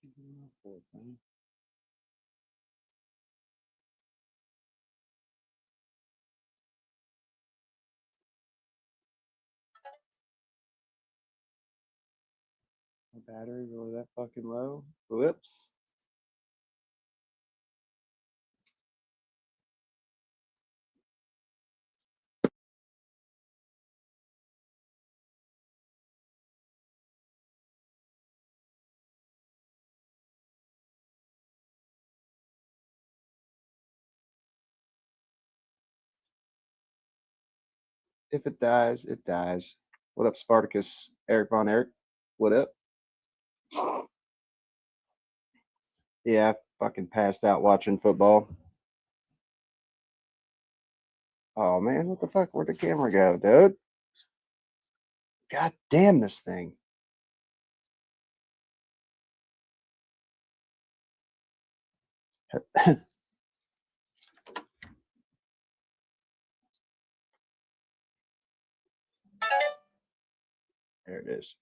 My battery really that fucking low? Whoops. If it dies, it dies. What up, Spartacus? Eric Von Eric? What up? Yeah, I fucking passed out watching football. Oh man, what the fuck? Where'd the camera go, dude? God damn this thing. There it is.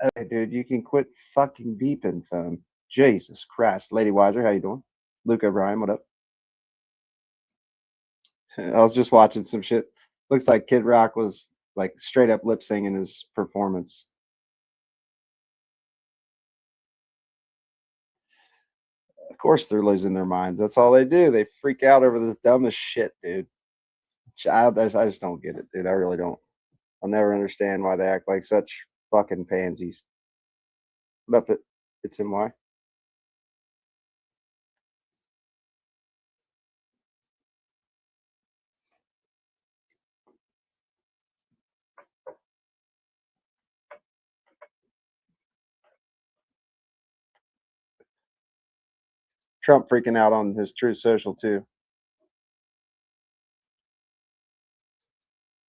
Okay, dude, you can quit fucking beeping, phone. Jesus Christ. Lady Wiser, how you doing? Luke O'Brien, what up? I was just watching some shit. Looks like Kid Rock was like straight up lip singing his performance. Of course they're losing their minds. That's all they do. They freak out over the dumbest shit, dude. I just don't get it, dude. I really don't. I'll never understand why they act like such fucking pansies. What up, it's NY? Trump freaking out on his Truth Social too.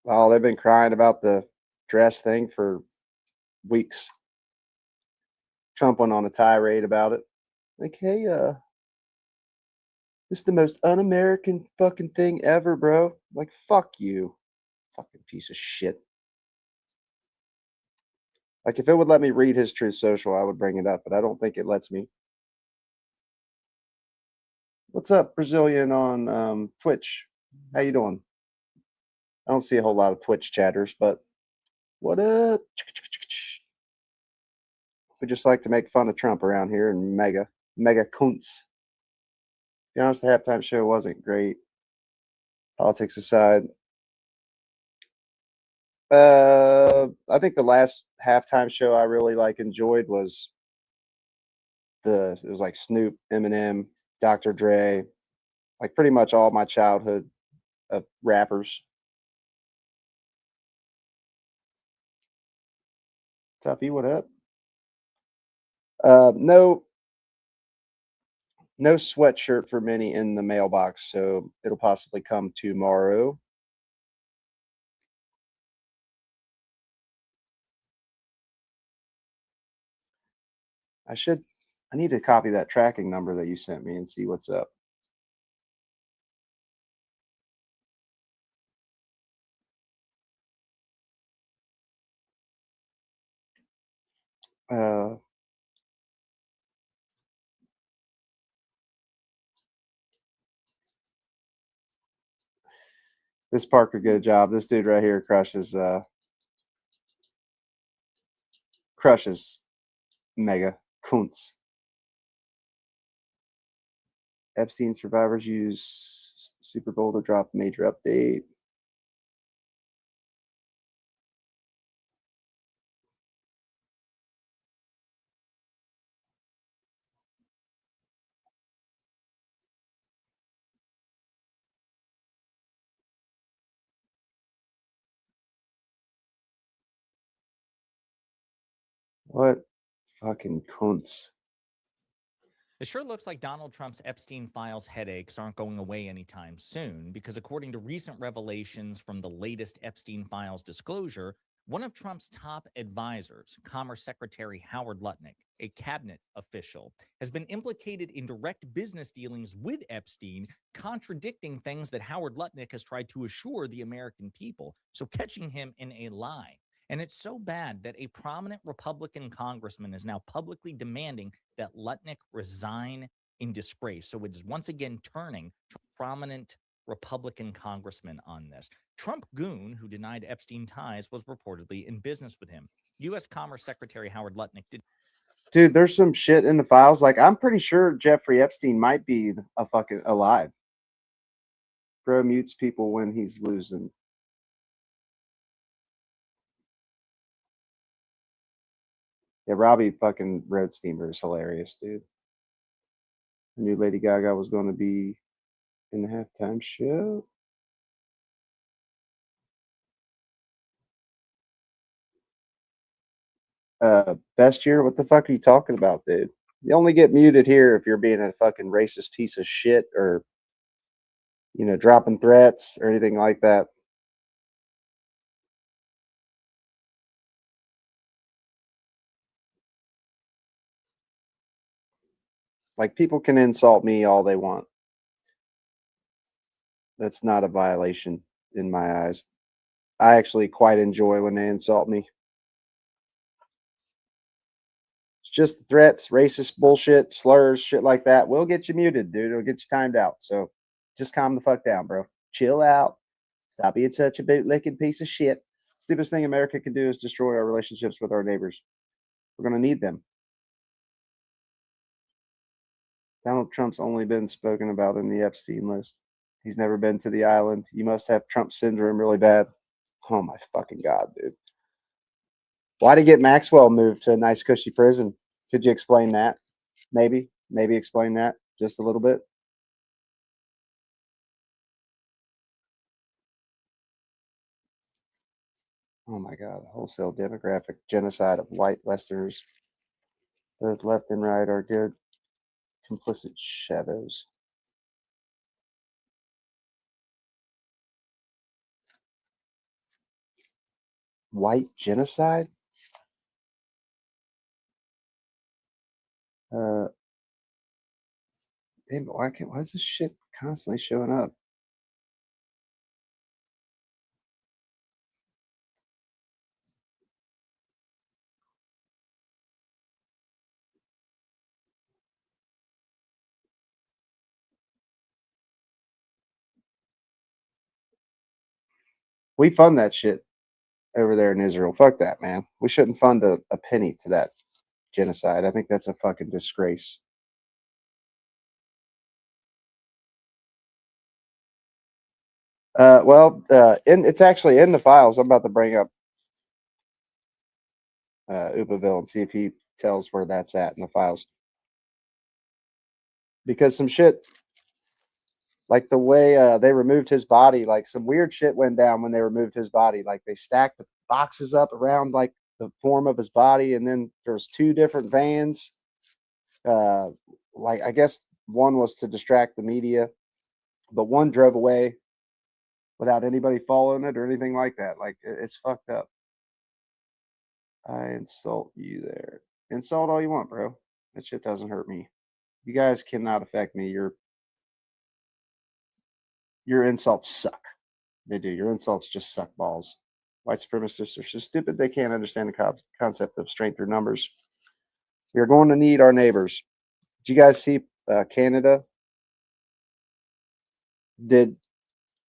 Oh, they've been crying about the dress thing for weeks. Trump went on a tirade about it. Like, hey, this is the most un-American fucking thing ever, bro. Like, fuck you. Fucking piece of shit. Like, if it would let me read his Truth Social, I would bring it up, but I don't think it lets me. What's up, Brazilian on Twitch? How you doing? I don't see a whole lot of Twitch chatters, but what up? We just like to make fun of Trump around here and mega kunts. To be honest, the halftime show wasn't great. Politics aside. I think the last halftime show I really enjoyed was it was like Snoop, Eminem, Dr. Dre, like pretty much all my childhood of rappers. Tuffy, what up? No sweatshirt for many in the mailbox, so it'll possibly come tomorrow. I need to copy that tracking number that you sent me and see what's up. This Parker, good job. This dude right here crushes mega kunts. Epstein survivors use Super Bowl to drop major update. What fucking cunts. It sure looks like Donald Trump's Epstein files headaches aren't going away anytime soon, because according to recent revelations from the latest Epstein files disclosure, one of Trump's top advisors, Commerce Secretary Howard Lutnick, a cabinet official, has been implicated in direct business dealings with Epstein, contradicting things that Howard Lutnick has tried to assure the American people, so catching him in a lie. And it's so bad that a prominent Republican congressman is now publicly demanding that Lutnick resign in disgrace. So it is once again turning to a prominent Republican congressman on this. Trump goon, who denied Epstein ties, was reportedly in business with him. U.S. Commerce Secretary Howard Lutnick did. Dude, there's some shit in the files. Like, I'm pretty sure Jeffrey Epstein might be a fucking alive. Bro mutes people when he's losing. Yeah, Robbie fucking Road Steamer is hilarious, dude. I knew Lady Gaga was going to be in the halftime show. Best year? What the fuck are you talking about, dude? You only get muted here if you're being a fucking racist piece of shit or, you know, dropping threats or anything like that. Like, people can insult me all they want. That's not a violation in my eyes. I actually quite enjoy when they insult me. It's just threats, racist bullshit, slurs, shit like that. We'll get you muted, dude. It'll get you timed out. So just calm the fuck down, bro. Chill out. Stop being such a bootlicking piece of shit. Stupidest thing America can do is destroy our relationships with our neighbors. We're going to need them. Donald Trump's only been spoken about in the Epstein list. He's never been to the island. You must have Trump syndrome really bad. Oh my fucking God, dude. Why did Maxwell moved to a nice cushy prison? Could you explain that? Maybe explain that just a little bit. Oh my God, the wholesale demographic genocide of white Westerners, both left and right, are good complicit shadows. White genocide? Damn, why is this shit constantly showing up? We fund that shit over there in Israel. Fuck that, man. We shouldn't fund a penny to that genocide. I think that's a fucking disgrace. It's actually in the files. I'm about to bring up Upaville and see if he tells where that's at in the files. Because some shit, like the way they removed his body, like some weird shit went down when they removed his body. Like they stacked the boxes up around like the form of his body, and then there's two different vans. Like I guess one was to distract the media, but one drove away without anybody following it or anything like that. Like it's fucked up. I insult you there. Insult all you want, bro. That shit doesn't hurt me. You guys cannot affect me. Your insults suck. They do. Your insults just suck balls. White supremacists are so stupid they can't understand the concept of strength through numbers. We are going to need our neighbors. Did you guys see Canada did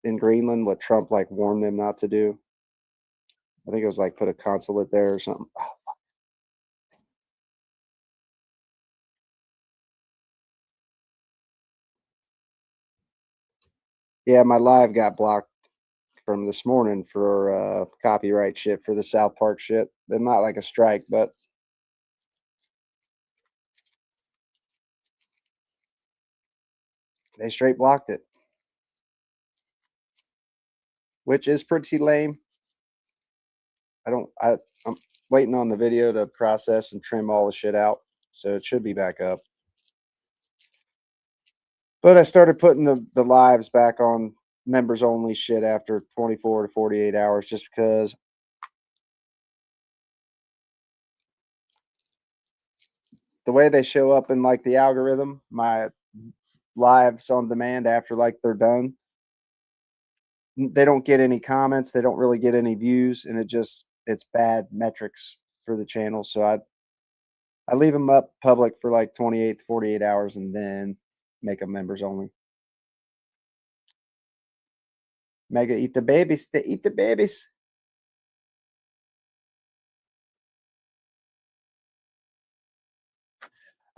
in Greenland what Trump like warned them not to do? I think it was like put a consulate there or something. Oh, yeah, my live got blocked from this morning for copyright shit for the South Park shit. But not like a strike, but they straight blocked it, which is pretty lame. I'm waiting on the video to process and trim all the shit out, so it should be back up. But I started putting the lives back on members only shit after 24 to 48 hours just because the way they show up in like the algorithm, my lives on demand after like they're done, they don't get any comments, they don't really get any views, and it just it's bad metrics for the channel. So I leave them up public for like 28 to 48 hours and then make them members only. Mega, eat the babies. They eat the babies.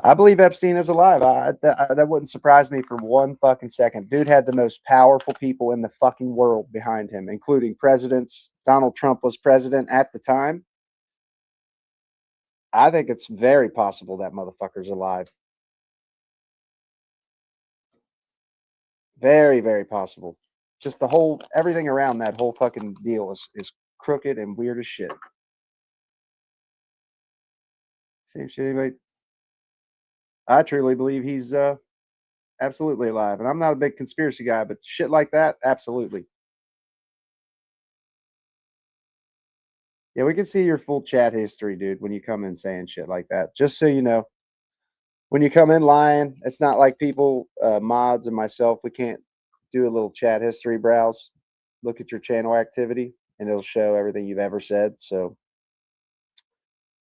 I believe Epstein is alive. That wouldn't surprise me for one fucking second. Dude had the most powerful people in the fucking world behind him, including presidents. Donald Trump was president at the time. I think it's very possible that motherfucker's alive. Very, very possible. Just the whole, everything around that whole fucking deal is crooked and weird as shit. Same shit, anybody. I truly believe he's absolutely alive. And I'm not a big conspiracy guy, but shit like that, absolutely. Yeah, we can see your full chat history, dude, when you come in saying shit like that. Just so you know, when you come in lying, it's not like people, mods and myself, we can't do a little chat history browse, look at your channel activity, and it'll show everything you've ever said. So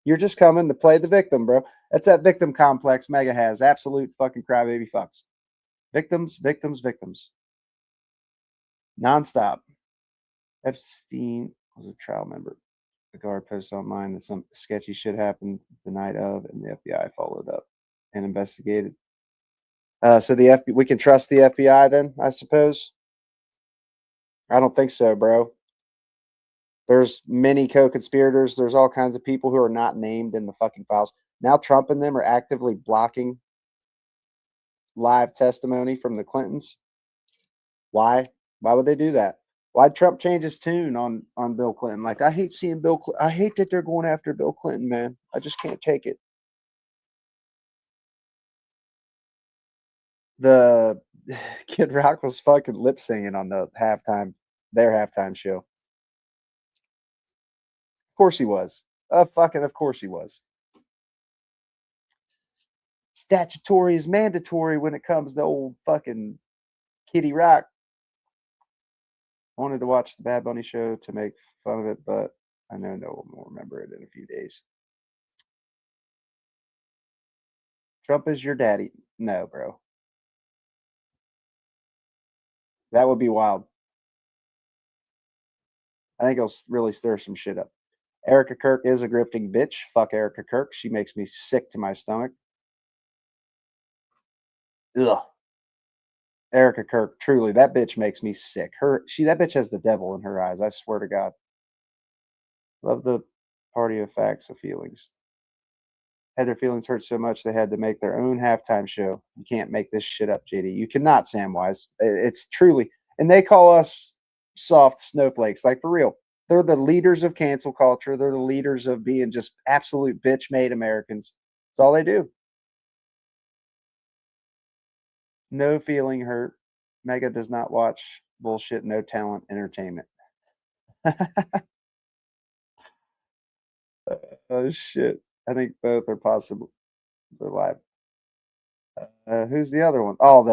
you're just coming to play the victim, bro. That's that victim complex Mega has. Absolute fucking crybaby fucks. Victims, victims, victims. Nonstop. Epstein was a trial member. The guard posted online that some sketchy shit happened the night of, and the FBI followed up and investigated. So the FBI, we can trust the FBI then, I suppose. I don't think so, bro. There's many co-conspirators. There's all kinds of people who are not named in the fucking files. Now Trump and them are actively blocking live testimony from the Clintons. Why? Why would they do that? Why'd Trump change his tune on Bill Clinton? Like, I hate seeing I hate that they're going after Bill Clinton, man. I just can't take it. The Kid Rock was fucking lip singing on their halftime show. Of course he was. Of course he was. Statutory is mandatory when it comes to old fucking Kitty Rock. I wanted to watch the Bad Bunny show to make fun of it, but I know no one will remember it in a few days. Trump is your daddy. No, bro. That would be wild. I think it'll really stir some shit up. Erica Kirk is a grifting bitch. Fuck Erica Kirk. She makes me sick to my stomach. Ugh. Erica Kirk, truly, that bitch makes me sick. That bitch has the devil in her eyes. I swear to God. Love the party of facts of feelings. Had their feelings hurt so much they had to make their own halftime show. You can't make this shit up, JD. You cannot, Samwise. It's truly, and they call us soft snowflakes. Like, for real. They're the leaders of cancel culture. They're the leaders of being just absolute bitch-made Americans. That's all they do. No feeling hurt. Mega does not watch bullshit, no talent entertainment. Oh, shit. I think both are possible. They're live. Who's the other one? Oh,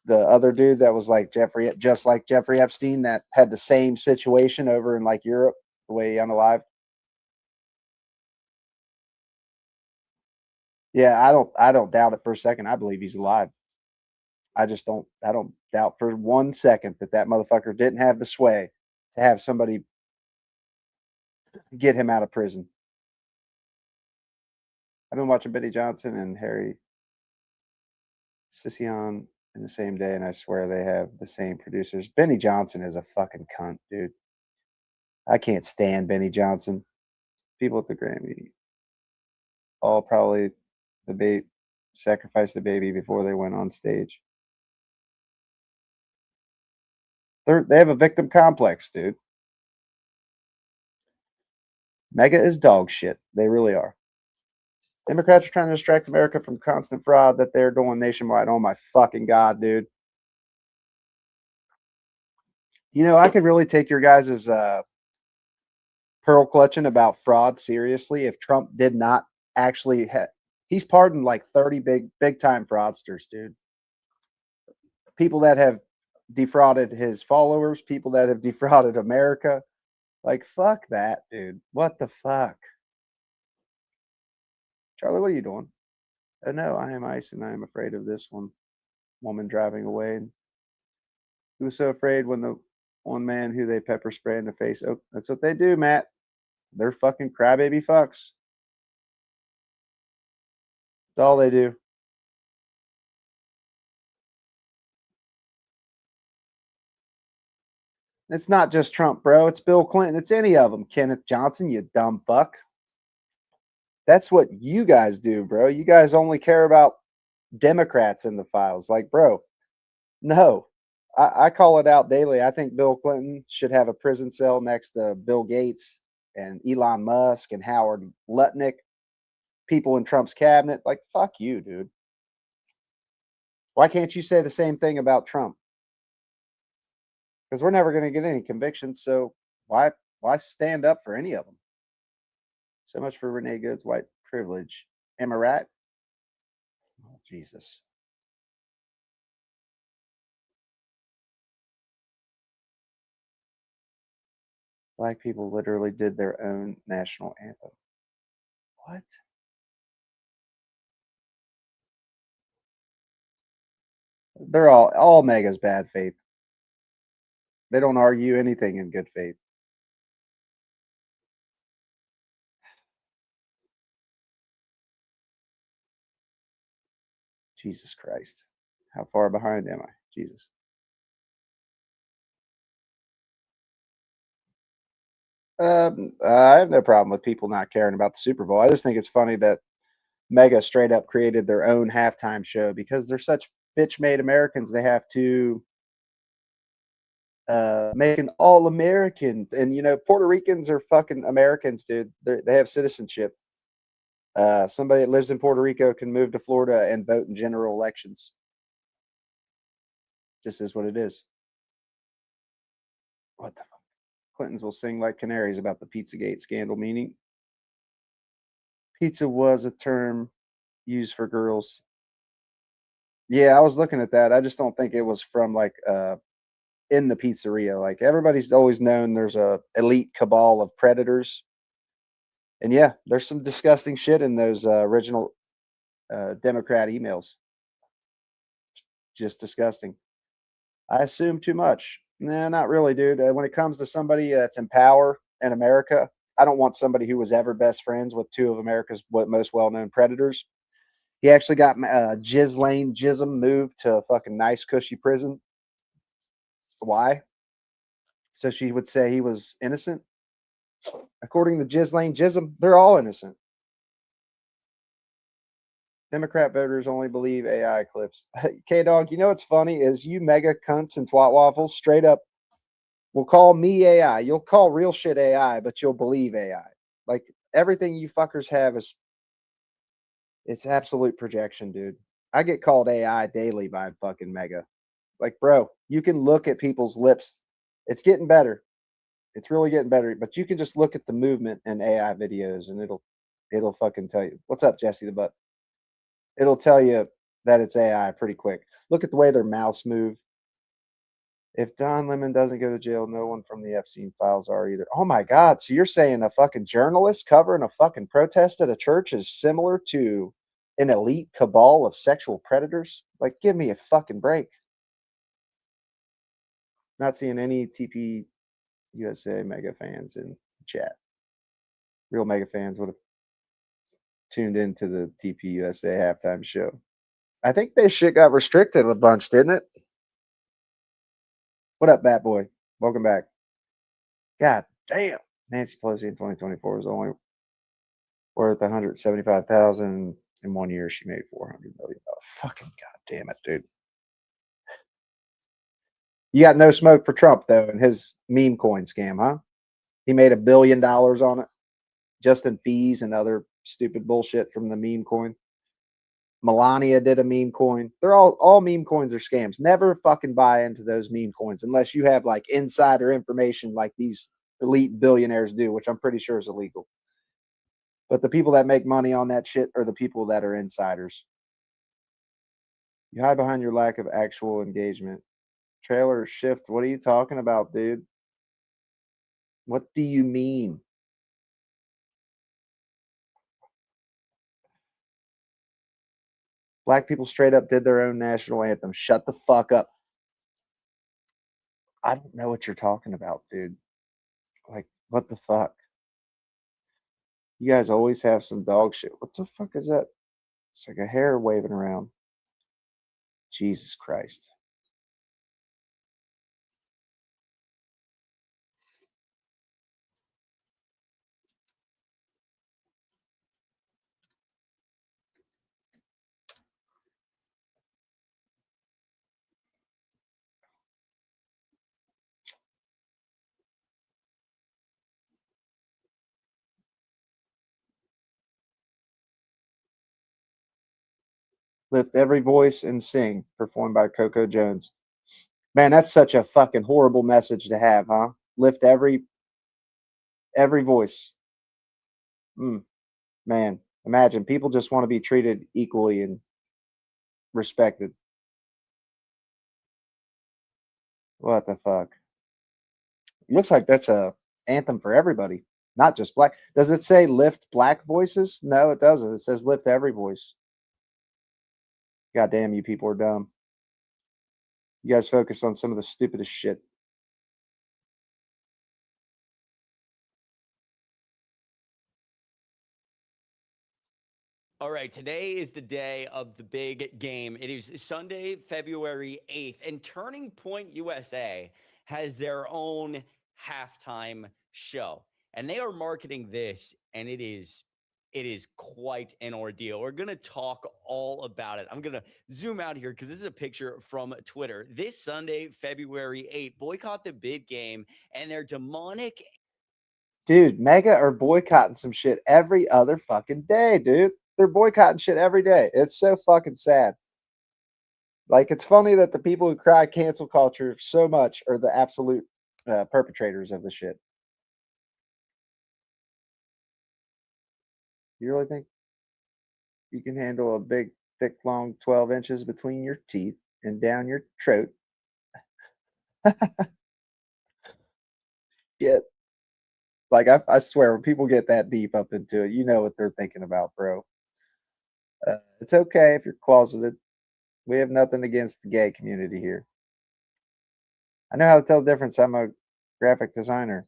the other dude that was like just like Jeffrey Epstein, that had the same situation over in like Europe, the way he unalived. Yeah, I don't doubt it for a second. I believe he's alive. I don't doubt for 1 second that motherfucker didn't have the sway to have somebody get him out of prison. I've been watching Benny Johnson and Harry Sisson in the same day, and I swear they have the same producers. Benny Johnson is a fucking cunt, dude. I can't stand Benny Johnson. People at the Grammy all probably sacrificed the baby before they went on stage. They have a victim complex, dude. Mega is dog shit. They really are. Democrats are trying to distract America from constant fraud that they're doing nationwide. Oh my fucking God, dude. You know, I could really take your guys' pearl clutching about fraud seriously if Trump did not actually he's pardoned like 30 big time fraudsters, dude. People that have defrauded his followers, people that have defrauded America. Like, fuck that, dude. What the fuck? Charlie, what are you doing? Oh no, I am ice and I am afraid of this one. Woman driving away. He was so afraid when the one man who they pepper spray in the face. Oh, that's what they do, Matt. They're fucking crybaby fucks. That's all they do. It's not just Trump, bro. It's Bill Clinton. It's any of them. Kenneth Johnson, you dumb fuck. That's what you guys do, bro. You guys only care about Democrats in the files. Like, bro, no. I call it out daily. I think Bill Clinton should have a prison cell next to Bill Gates and Elon Musk and Howard Lutnick, people in Trump's cabinet. Like, fuck you, dude. Why can't you say the same thing about Trump? Because we're never going to get any convictions. So why stand up for any of them? So much for Renee Good's white privilege. Am I right? Oh, Jesus. Black people literally did their own national anthem. What? They're all megas bad faith. They don't argue anything in good faith. Jesus Christ. How far behind am I? Jesus. I have no problem with people not caring about the Super Bowl. I just think it's funny that Mega straight up created their own halftime show because they're such bitch made Americans. They have to make an all American. And, you know, Puerto Ricans are fucking Americans, dude. They have citizenship. Somebody that lives in Puerto Rico can move to Florida and vote in general elections. Just is what it is. What the fuck? Clintons will sing like canaries about the Pizzagate scandal, meaning pizza was a term used for girls. Yeah, I was looking at that. I just don't think it was from like in the pizzeria. Like everybody's always known there's a elite cabal of predators. And yeah, there's some disgusting shit in those original Democrat emails. Just disgusting. I assume too much. Nah, not really, dude. When it comes to somebody that's in power in America, I don't want somebody who was ever best friends with two of America's most well-known predators. He actually got Ghislaine Jism moved to a fucking nice, cushy prison. Why? So she would say he was innocent. According to Ghislaine Jism, they're all innocent. Democrat voters only believe AI clips. K Dog, you know what's funny is you mega cunts and twat waffles straight up will call me AI. You'll call real shit AI, but you'll believe AI. Like everything you fuckers have is it's absolute projection, dude. I get called AI daily by fucking mega. Like, bro, you can look at people's lips. It's getting better. It's really getting better. But you can just look at the movement in AI videos and it'll fucking tell you. What's up, Jesse the Butt? It'll tell you that it's AI pretty quick. Look at the way their mouths move. If Don Lemon doesn't go to jail, no one from the Epstein files are either. Oh my God. So you're saying a fucking journalist covering a fucking protest at a church is similar to an elite cabal of sexual predators? Like, give me a fucking break. Not seeing any TP USA mega fans in the chat. Real mega fans would have tuned into the TP USA halftime show. I think this shit got restricted a bunch, didn't it? What up, Bat Boy? Welcome back. God damn. Nancy Pelosi in 2024 was only worth 175,000 in 1 year. She made 400 million. Fucking god damn it, dude. You got no smoke for Trump though and his meme coin scam, huh? He made $1 billion on it just in fees and other stupid bullshit from the meme coin. Melania did a meme coin. They're all meme coins are scams. Never fucking buy into those meme coins unless you have like insider information like these elite billionaires do, which I'm pretty sure is illegal. But the people that make money on that shit are the people that are insiders. You hide behind your lack of actual engagement. Trailer shift. What are you talking about, dude? What do you mean? Black people straight up did their own national anthem. Shut the fuck up. I don't know what you're talking about, dude. Like, what the fuck? You guys always have some dog shit. What the fuck is that? It's like a hair waving around. Jesus Christ. Lift every voice and sing, performed by Coco Jones. Man, that's such a fucking horrible message to have, huh? Lift every voice. Man, imagine people just want to be treated equally and respected. What the fuck? Looks like that's a anthem for everybody, not just black. Does it say lift black voices? No, it doesn't. It says lift every voice. God damn, you people are dumb. You guys focus on some of the stupidest shit. All right, today is the day of the big game. It is Sunday, February 8th, and Turning Point USA has their own halftime show. And they are marketing this, and it is quite an ordeal. We're going to talk all about it. I'm going to zoom out here because this is a picture from Twitter. This Sunday, February 8th, boycott the bid game and their demonic. Dude, Mega are boycotting some shit every other fucking day, dude. They're boycotting shit every day. It's so fucking sad. Like, it's funny that the people who cry cancel culture so much are the absolute perpetrators of the shit. You really think you can handle a big, thick, long 12 inches between your teeth and down your throat? Yeah. Like, I swear, when people get that deep up into it, you know what they're thinking about, bro. It's okay if you're closeted. We have nothing against the gay community here. I know how to tell the difference. I'm a graphic designer.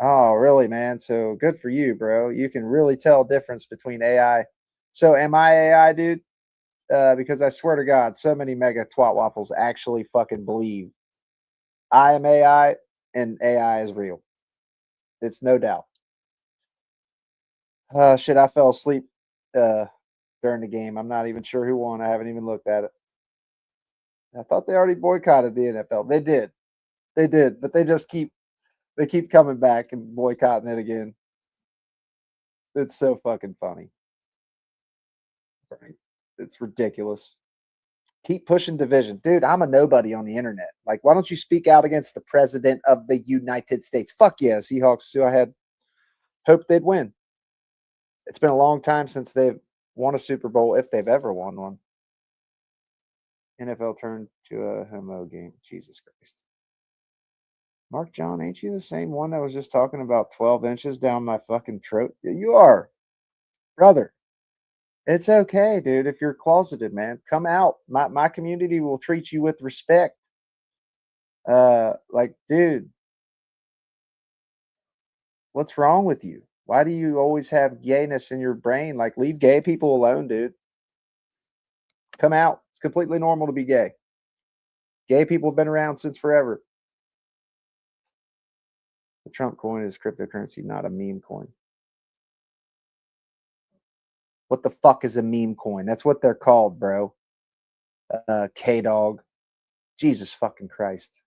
Oh, really, man? So good for you, bro. You can really tell difference between AI. So am I AI, dude? Because I swear to God, so many mega twat waffles actually fucking believe I am AI and AI is real. It's no doubt. Shit, I fell asleep during the game. I'm not even sure who won. I haven't even looked at it. I thought they already boycotted the NFL. They did, but they keep coming back and boycotting it again. It's so fucking funny. Right? It's ridiculous. Keep pushing division. Dude, I'm a nobody on the internet. Like, why don't you speak out against the president of the United States? Fuck yeah, Seahawks, who I had hoped they'd win. It's been a long time since they've won a Super Bowl, if they've ever won one. NFL turned to a homo game. Jesus Christ. Mark John, ain't you the same one that was just talking about 12 inches down my fucking throat? Yeah, you are, brother. It's okay, dude. If you're closeted, man, come out. My community will treat you with respect. Like, dude, what's wrong with you? Why do you always have gayness in your brain? Like, leave gay people alone, dude. Come out. It's completely normal to be gay. Gay people have been around since forever. The Trump coin is cryptocurrency, not a meme coin. What the fuck is a meme coin? That's what they're called, bro. K-Dog. Jesus fucking Christ.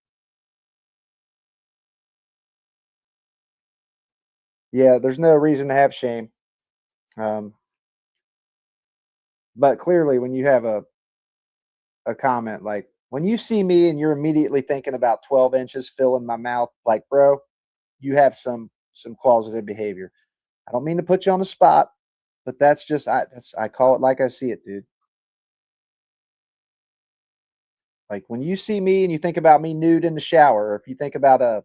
Yeah, there's no reason to have shame. But clearly, when you have a comment like, when you see me and you're immediately thinking about 12 inches filling my mouth, like, bro, you have some closeted behavior. I don't mean to put you on the spot, but that's just I call it like I see it, dude. Like, when you see me and you think about me nude in the shower, or if you think about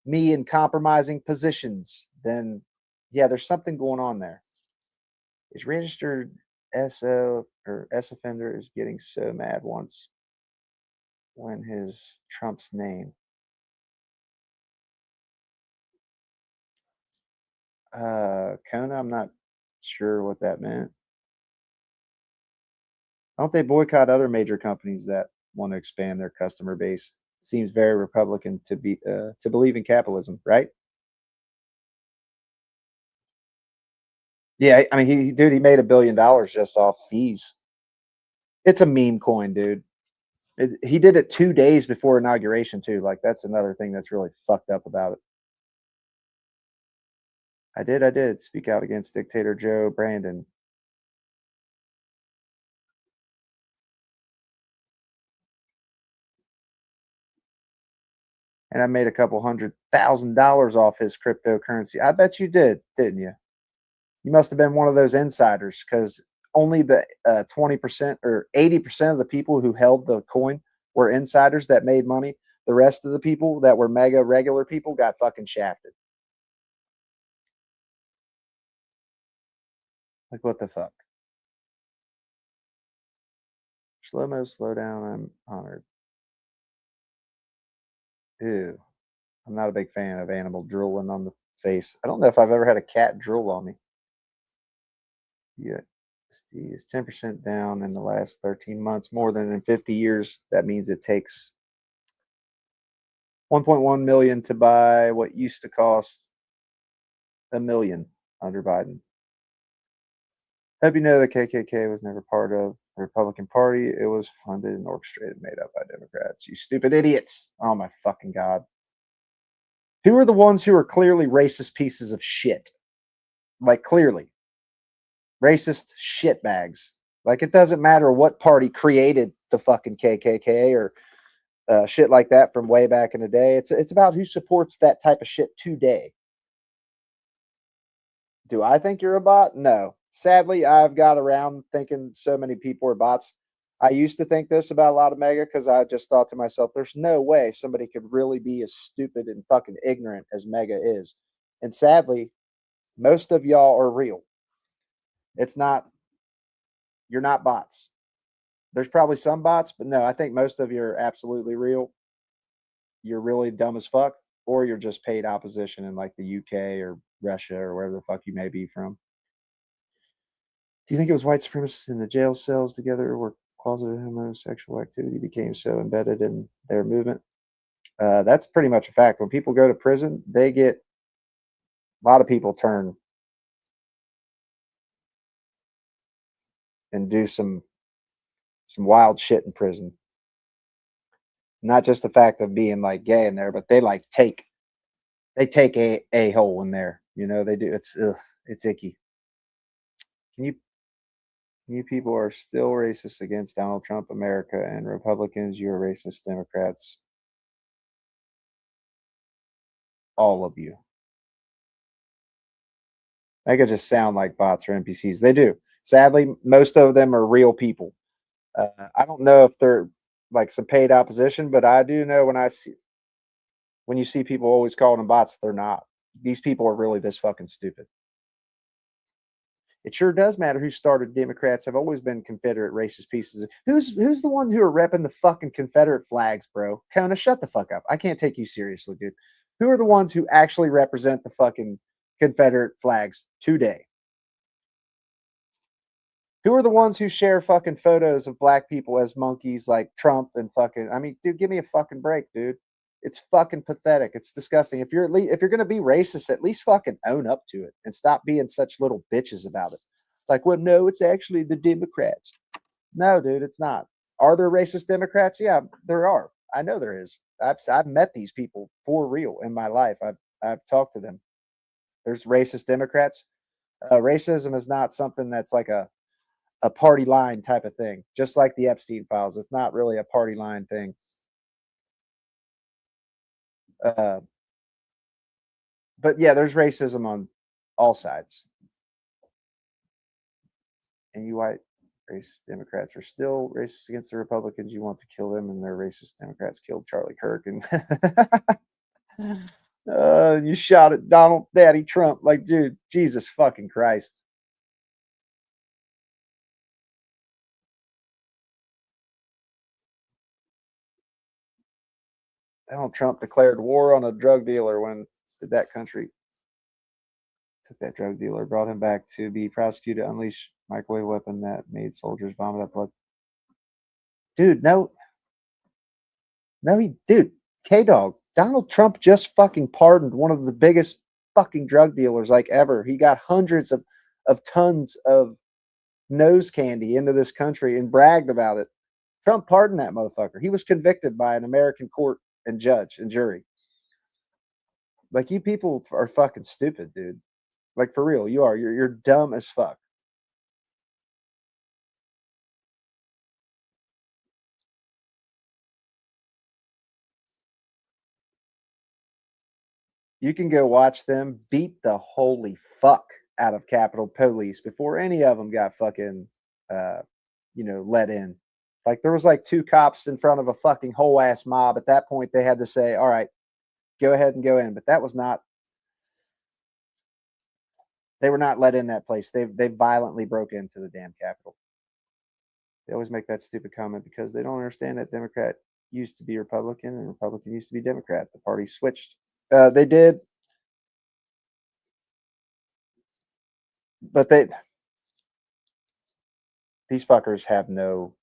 me in compromising positions, then yeah, there's something going on there. His registered SO or S offender is getting so mad once when his Trump's name. Kona, I'm not sure what that meant. Don't they boycott other major companies that want to expand their customer base? Seems very Republican to believe in capitalism, right? Yeah, I mean, he made $1 billion just off fees. It's a meme coin, dude. He did it 2 days before inauguration too. Like that's another thing that's really fucked up about it. I did speak out against dictator Joe Brandon. And I made a couple $100,000 off his cryptocurrency. I bet you did, didn't you? You must have been one of those insiders because only the 20% or 80% of the people who held the coin were insiders that made money. The rest of the people that were mega regular people got fucking shafted. Like, what the fuck? Shlomo, slow down. I'm honored. Ew. I'm not a big fan of animal drooling on the face. I don't know if I've ever had a cat drool on me. Yeah. Is 10% down in the last 13 months, more than in 50 years. That means it takes 1.1 million to buy what used to cost $1 million under Biden. Hope you know the KKK was never part of the Republican Party. It was funded and orchestrated, made up by Democrats. You stupid idiots. Oh my fucking God. Who are the ones who are clearly racist pieces of shit? Like, clearly. Racist shitbags. Like, it doesn't matter what party created the fucking KKK or shit like that from way back in the day. It's about who supports that type of shit today. Do I think you're a bot? No. Sadly, I've got around thinking so many people are bots. I used to think this about a lot of mega because I just thought to myself, there's no way somebody could really be as stupid and fucking ignorant as mega is. And sadly, most of y'all are real. It's not, you're not bots. There's probably some bots, but no, I think most of you are absolutely real. You're really dumb as fuck, or you're just paid opposition in like the UK or Russia or wherever the fuck you may be from. Do you think it was white supremacists in the jail cells together where closeted homosexual activity became so embedded in their movement? That's pretty much a fact. When people go to prison, they get, a lot of people turn and do some wild shit in prison. Not just the fact of being like gay in there, but they like take a hole in there. You know, they do. It's icky. You people are still racist against Donald Trump, America, and Republicans. You are racist Democrats. All of you. They could just sound like bots or NPCs. They do. Sadly, most of them are real people. I don't know if they're like some paid opposition, but I do know when you see people always calling them bots, they're not. These people are really this fucking stupid. It sure does matter who started Democrats. Have always been Confederate racist pieces. Who's the one who are repping the fucking Confederate flags, bro? Kona, shut the fuck up. I can't take you seriously, dude. Who are the ones who actually represent the fucking Confederate flags today? Who are the ones who share fucking photos of black people as monkeys like Trump and fucking, I mean, dude, give me a fucking break, dude. It's fucking pathetic. It's disgusting. If you're going to be racist, at least fucking own up to it and stop being such little bitches about it. Like, well, no, it's actually the Democrats. No, dude, it's not. Are there racist Democrats? Yeah, there are. I know there is. I've met these people for real in my life. I've talked to them. There's racist Democrats. Racism is not something that's like a party line type of thing. Just like the Epstein files, it's not really a party line thing. But yeah, there's racism on all sides. And you white racist Democrats are still racist against the Republicans. You want to kill them, and their racist Democrats killed Charlie Kirk. And You shot at Donald Daddy Trump. Like, dude, Jesus fucking Christ. Donald Trump declared war on a drug dealer when did that country took that drug dealer, brought him back to be prosecuted, unleash microwave weapon that made soldiers vomit up blood. Dude, no, dude, K-Dog, Donald Trump just fucking pardoned one of the biggest fucking drug dealers like ever. He got hundreds of tons of nose candy into this country and bragged about it. Trump pardoned that motherfucker. He was convicted by an American court and judge and jury. Like, you people are fucking stupid, dude. Like, for real, you are. You're dumb as fuck. You can go watch them beat the holy fuck out of Capitol Police before any of them got fucking, let in. Like, there was like 2 cops in front of a fucking whole ass mob. At that point, they had to say, "All right, go ahead and go in." But that was not. They were not let in that place. They violently broke into the damn Capitol. They always make that stupid comment because they don't understand that Democrat used to be Republican and Republican used to be Democrat. The party switched. They did, but these fuckers have no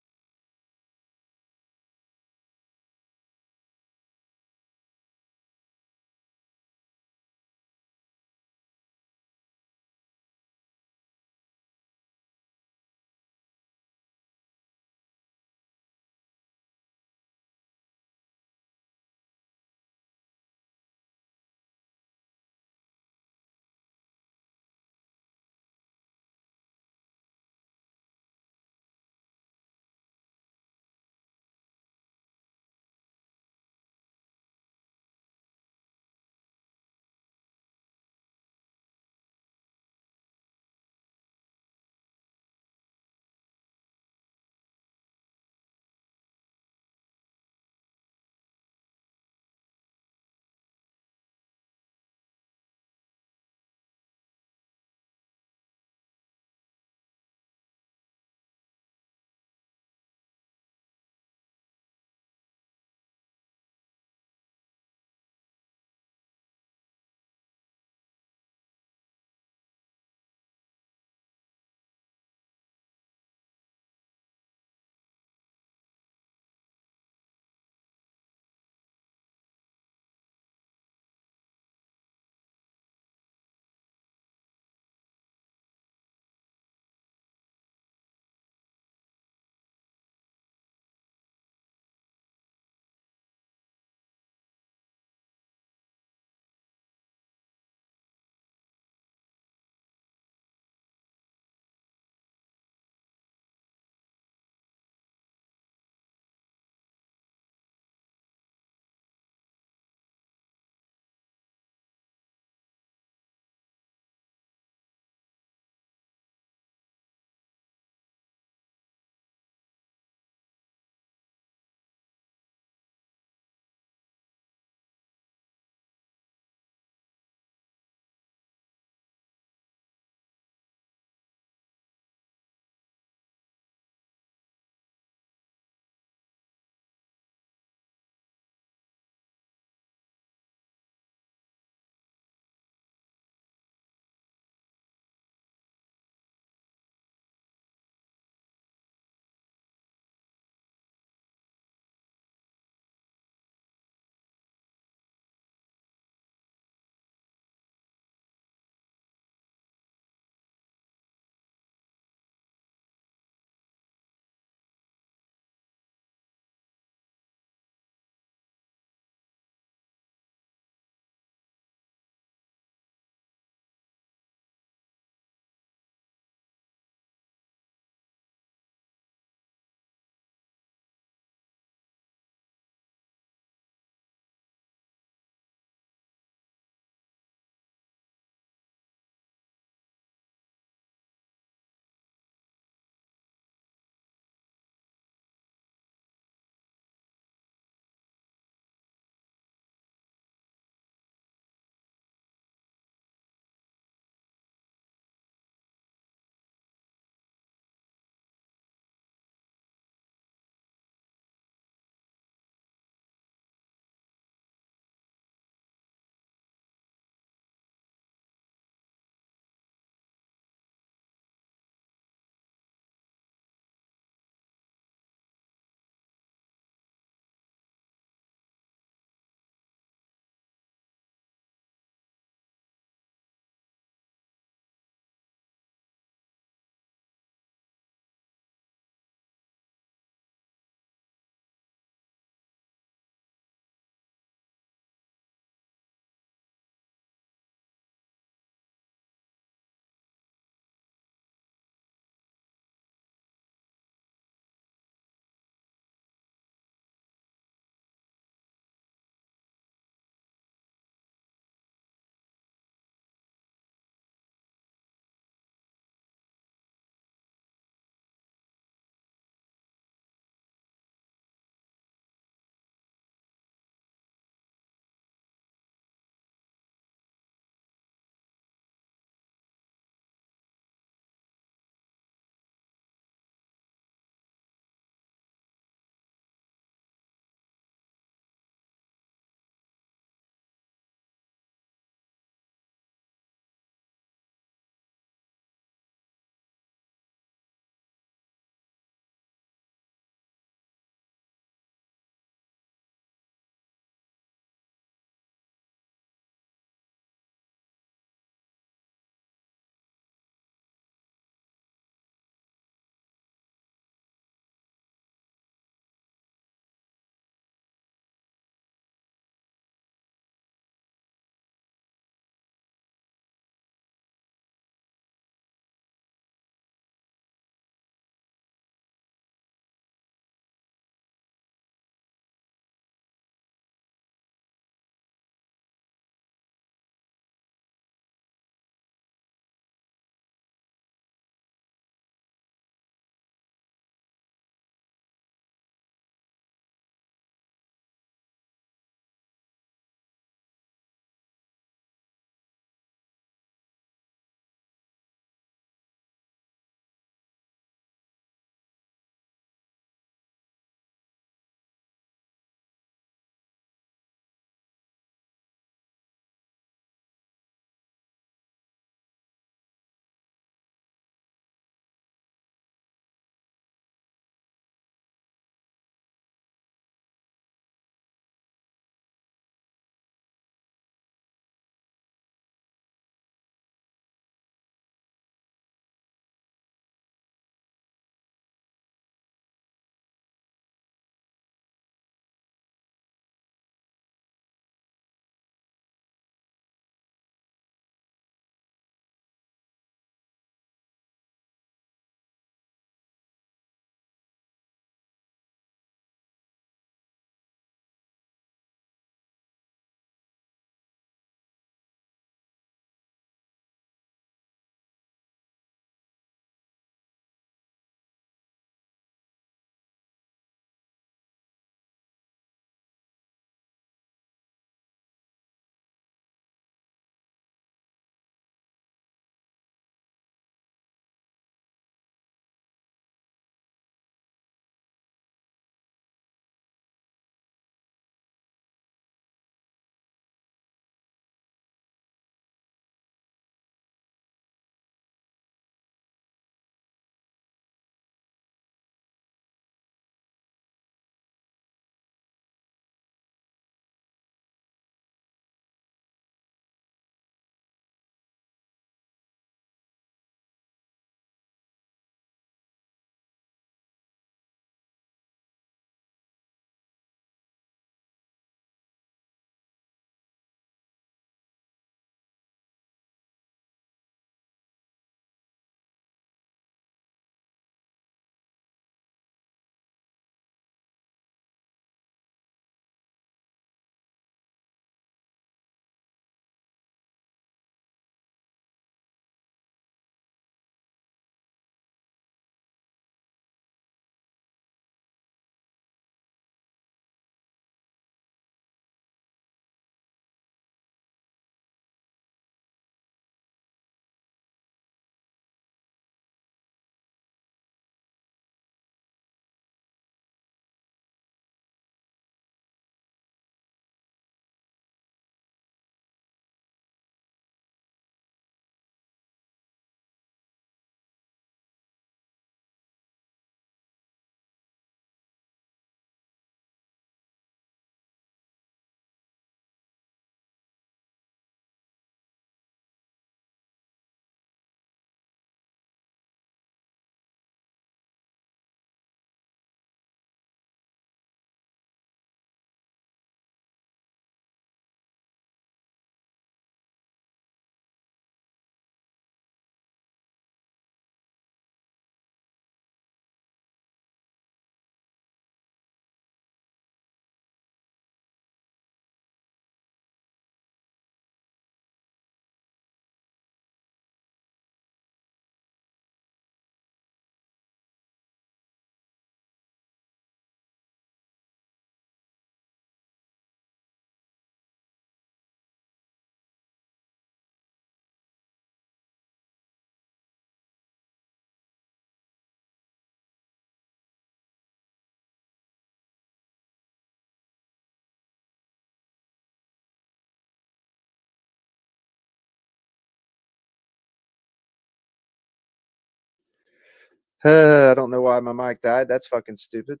I don't know why my mic died. That's fucking stupid.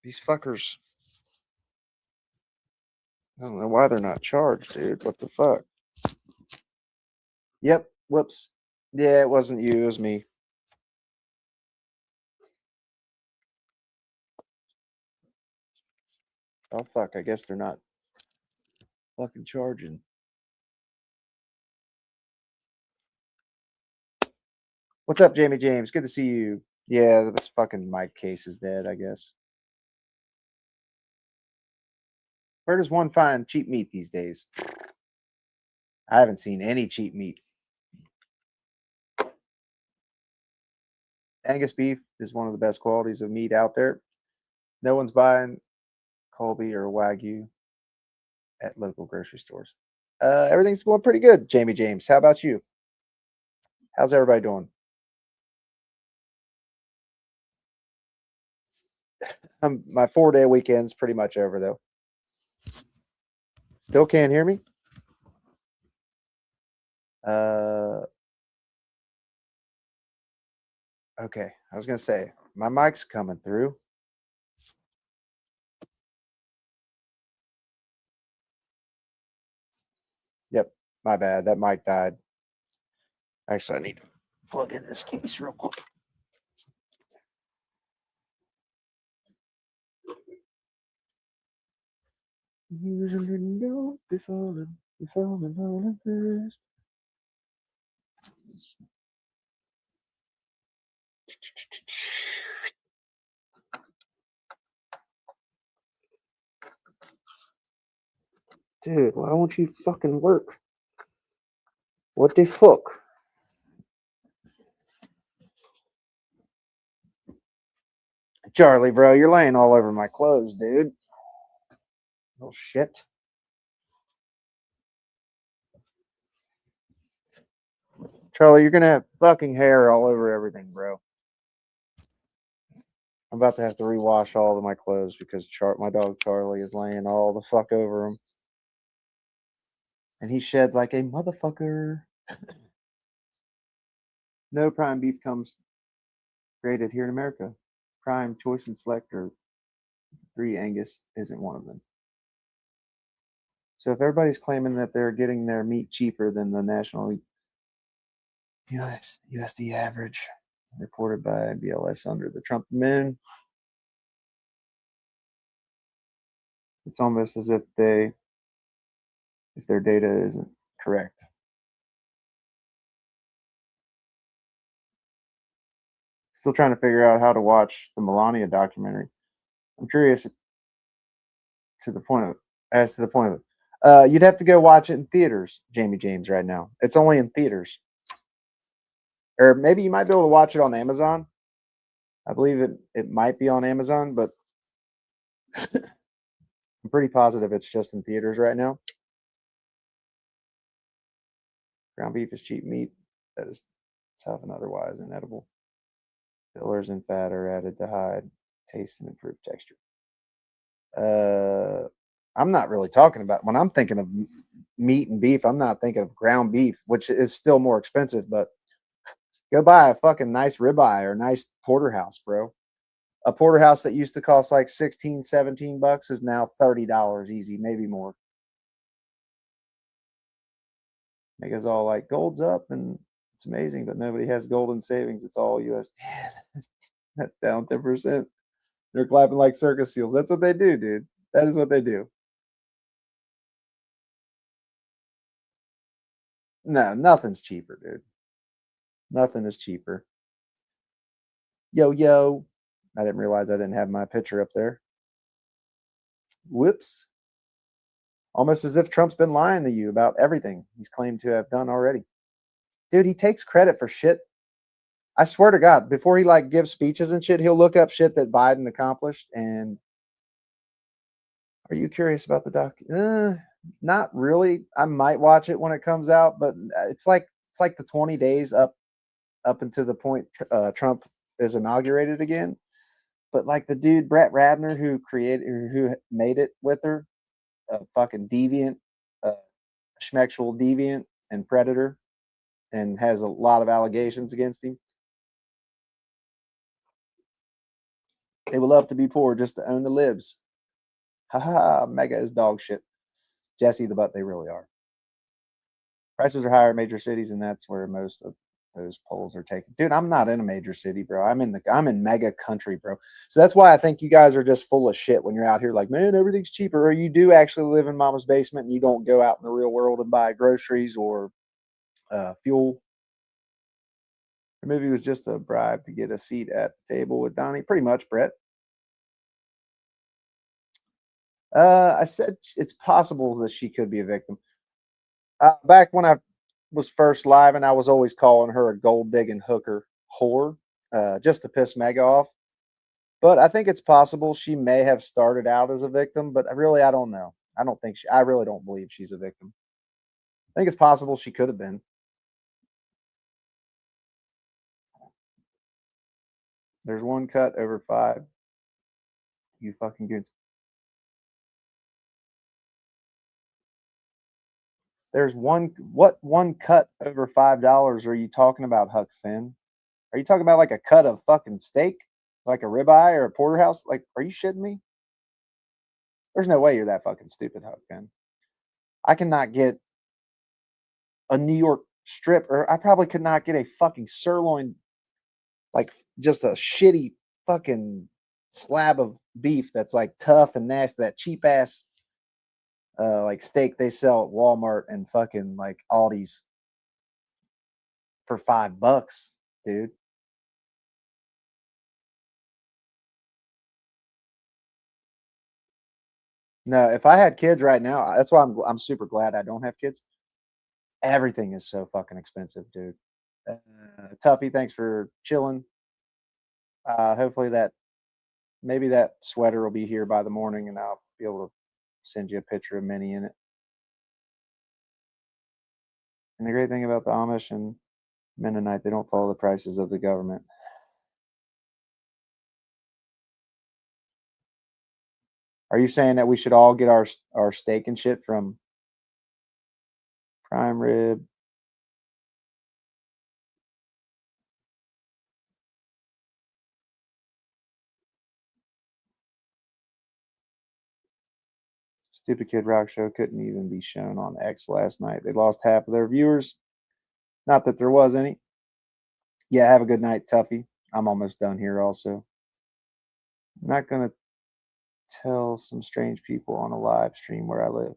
These fuckers. I don't know why they're not charged, dude. What the fuck? Yep. Whoops. Yeah, it wasn't you. It was me. Oh, fuck. I guess they're not fucking charging. What's up, Jamie James? Good to see you. Yeah, this fucking mic case is dead, I guess. Where does one find cheap meat these days? I haven't seen any cheap meat. Angus beef is one of the best qualities of meat out there. No one's buying Colby or Wagyu at local grocery stores. Everything's going pretty good, Jamie James. How about you? How's everybody doing? My 4-day weekend's pretty much over, though. Still can't hear me? Okay, I was going to say, my mic's coming through. Yep, my bad. That mic died. Actually, I need to plug in this case real quick. Usually don't be falling on this. Dude, why won't you fucking work? What the fuck? Charlie, bro, you're laying all over my clothes, dude. Oh, shit. Charlie, you're going to have fucking hair all over everything, bro. I'm about to have to rewash all of my clothes because my dog Charlie is laying all the fuck over them. And he sheds like a motherfucker. No prime beef comes graded here in America. Prime, choice, and select or 3 Angus isn't one of them. So if everybody's claiming that they're getting their meat cheaper than the national USD average reported by BLS under the Trump moon, it's almost as if their data isn't correct. Still trying to figure out how to watch the Melania documentary. I'm curious as to the point of it. You'd have to go watch it in theaters, Jamie James, right now. It's only in theaters. Or maybe you might be able to watch it on Amazon. I believe it might be on Amazon, but I'm pretty positive it's just in theaters right now. Ground beef is cheap meat that is tough and otherwise inedible. Fillers and fat are added to hide taste and improve texture. I'm not really talking about, when I'm thinking of meat and beef, I'm not thinking of ground beef, which is still more expensive, but go buy a fucking nice ribeye or nice porterhouse, bro. A porterhouse that used to cost like $16-17 is now $30 easy, maybe more. Make us all like, gold's up and it's amazing, but nobody has golden savings. It's all USD. That's down 10%. They're clapping like circus seals. That's what they do, dude. That is what they do. No, nothing's cheaper, dude. Nothing is cheaper. Yo. I didn't realize I didn't have my picture up there. Whoops. Almost as if Trump's been lying to you about everything he's claimed to have done already. Dude, he takes credit for shit. I swear to God, before he like gives speeches and shit, he'll look up shit that Biden accomplished. And are you curious about the doc? Not really. I might watch it when it comes out, but it's like the 20 days up until the point Trump is inaugurated again. But like the dude Brett Ratner who made it with her, a fucking deviant, schmexual deviant and predator. and has a lot of allegations against him. They would love to be poor just to own the libs. Haha, mega is dog shit. Jesse the butt, they really are. Prices are higher in major cities, and that's where most of those polls are taken. Dude, I'm not in a major city, bro. I'm in mega country, bro. So that's why I think you guys are just full of shit when you're out here like, man, everything's cheaper. Or you do actually live in mama's basement and you don't go out in the real world and buy groceries or fuel. Or maybe it was just a bribe to get a seat at the table with Donnie. Pretty much, Brett. I said it's possible that she could be a victim. Back when I was first live, and I was always calling her a gold digging hooker whore, just to piss Meg off. But I think it's possible she may have started out as a victim, but I don't know. I really don't believe she's a victim. I think it's possible she could have been. There's one cut over 5. You fucking goons. There's one cut over $5 are you talking about, Huck Finn? Are you talking about like a cut of fucking steak? Like a ribeye or a porterhouse? Like, are you shitting me? There's no way you're that fucking stupid, Huck Finn. I cannot get a New York strip, or I probably could not get a fucking sirloin, like just a shitty fucking slab of beef that's like tough and nasty, that cheap ass like steak they sell at Walmart and fucking like Aldi's for $5, dude. No, if I had kids right now, that's why I'm super glad I don't have kids. Everything is so fucking expensive, dude. Tuffy, thanks for chilling. Hopefully maybe that sweater will be here by the morning and I'll be able to send you a picture of Minnie in it. And the great thing about the Amish and Mennonite, they don't follow the prices of the government. Are you saying that we should all get our steak and shit from Prime Rib? Stupid Kid Rock Show couldn't even be shown on X last night. They lost half of their viewers. Not that there was any. Yeah, have a good night, Tuffy. I'm almost done here also. I'm not going to tell some strange people on a live stream where I live.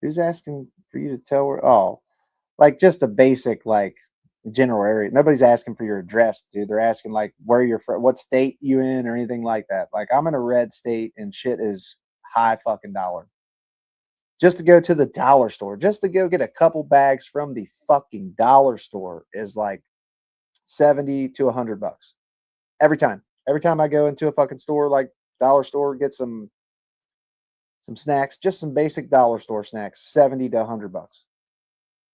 Who's asking for you to tell where? Oh, like just a basic, like general area. Nobody's asking for your address, dude. They're asking like where you're from, what state you in, or anything like that. Like I'm in a red state and shit is high fucking dollar. Just to go to the dollar store, just to go get a couple bags from the fucking dollar store is like $70 to $100 every time. Every time I go into a fucking store, like dollar store, get some snacks, just some basic dollar store snacks, $70 to $100.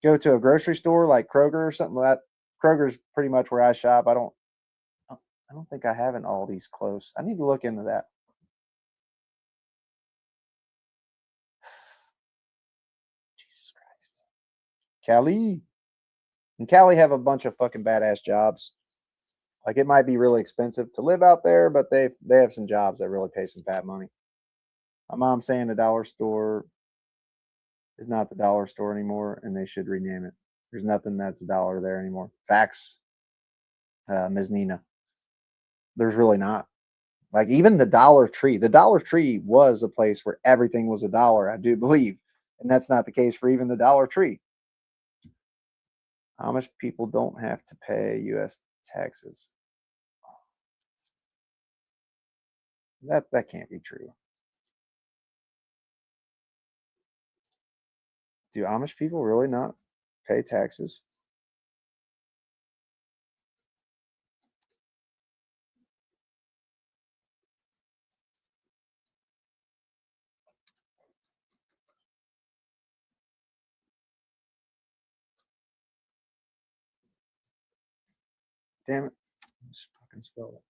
Go to a grocery store like Kroger or something like that. Kroger's pretty much where I shop. I don't think I have an Aldi's close. I need to look into that. Jesus Christ. Cali. And Cali have a bunch of fucking badass jobs. Like it might be really expensive to live out there, but they have some jobs that really pay some fat money. My mom's saying the dollar store is not the dollar store anymore, and they should rename it. There's nothing that's a dollar there anymore. Facts, Ms. Nina. There's really not. Like even the Dollar Tree. The Dollar Tree was a place where everything was a dollar, I do believe. And that's not the case for even the Dollar Tree. Amish people don't have to pay U.S. taxes. That can't be true. Do Amish people really not pay taxes? Damn it. Just fucking spell it.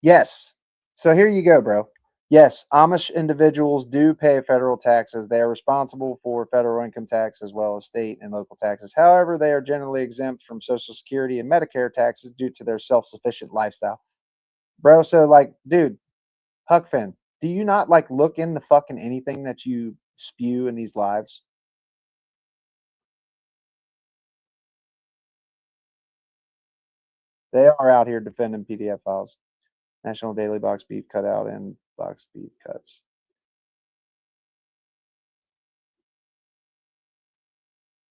Yes. So here you go, bro. Yes, Amish individuals do pay federal taxes. They are responsible for federal income tax as well as state and local taxes. However, they are generally exempt from Social Security and Medicare taxes due to their self-sufficient lifestyle. Bro, so like, dude, Huck Finn, do you not like look into fucking anything that you spew in these lives? They are out here defending PDF files. National Daily Box Beef Cutout and Box Beef Cuts.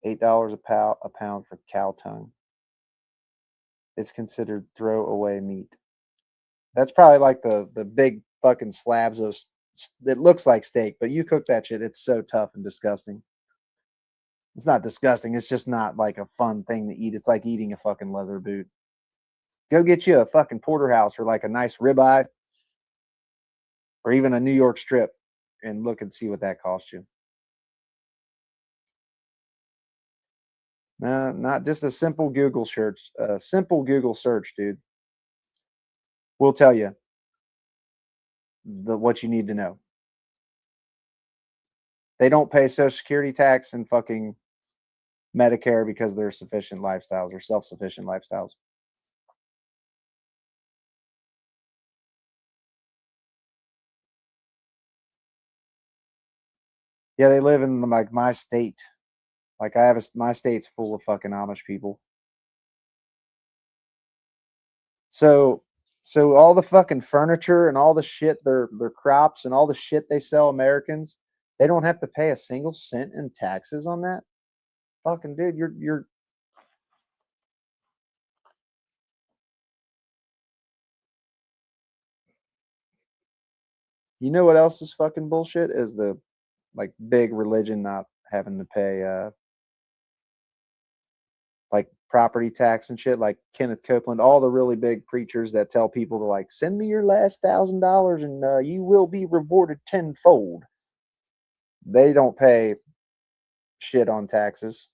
$8 a pound for cow tongue. It's considered throwaway meat. That's probably like the big fucking slabs of it looks like steak, but you cook that shit, it's so tough and disgusting. It's not disgusting, it's just not like a fun thing to eat. It's like eating a fucking leather boot. Go get you a fucking porterhouse or like a nice ribeye or even a New York strip and look and see what that costs you. No, not just a simple Google search. A simple Google search, dude, will tell you what you need to know. They don't pay Social Security tax and fucking Medicare because they're sufficient lifestyles or self-sufficient lifestyles. Yeah, they live in like my state. Like I have my state's full of fucking Amish people. So all the fucking furniture and all the shit, their crops and all the shit they sell Americans, they don't have to pay a single cent in taxes on that. Fucking dude, you're you know what else is fucking bullshit is the like big religion not having to pay like property tax and shit, like Kenneth Copeland, all the really big preachers that tell people to like send me your last $1,000 and you will be rewarded tenfold. They don't pay shit on taxes.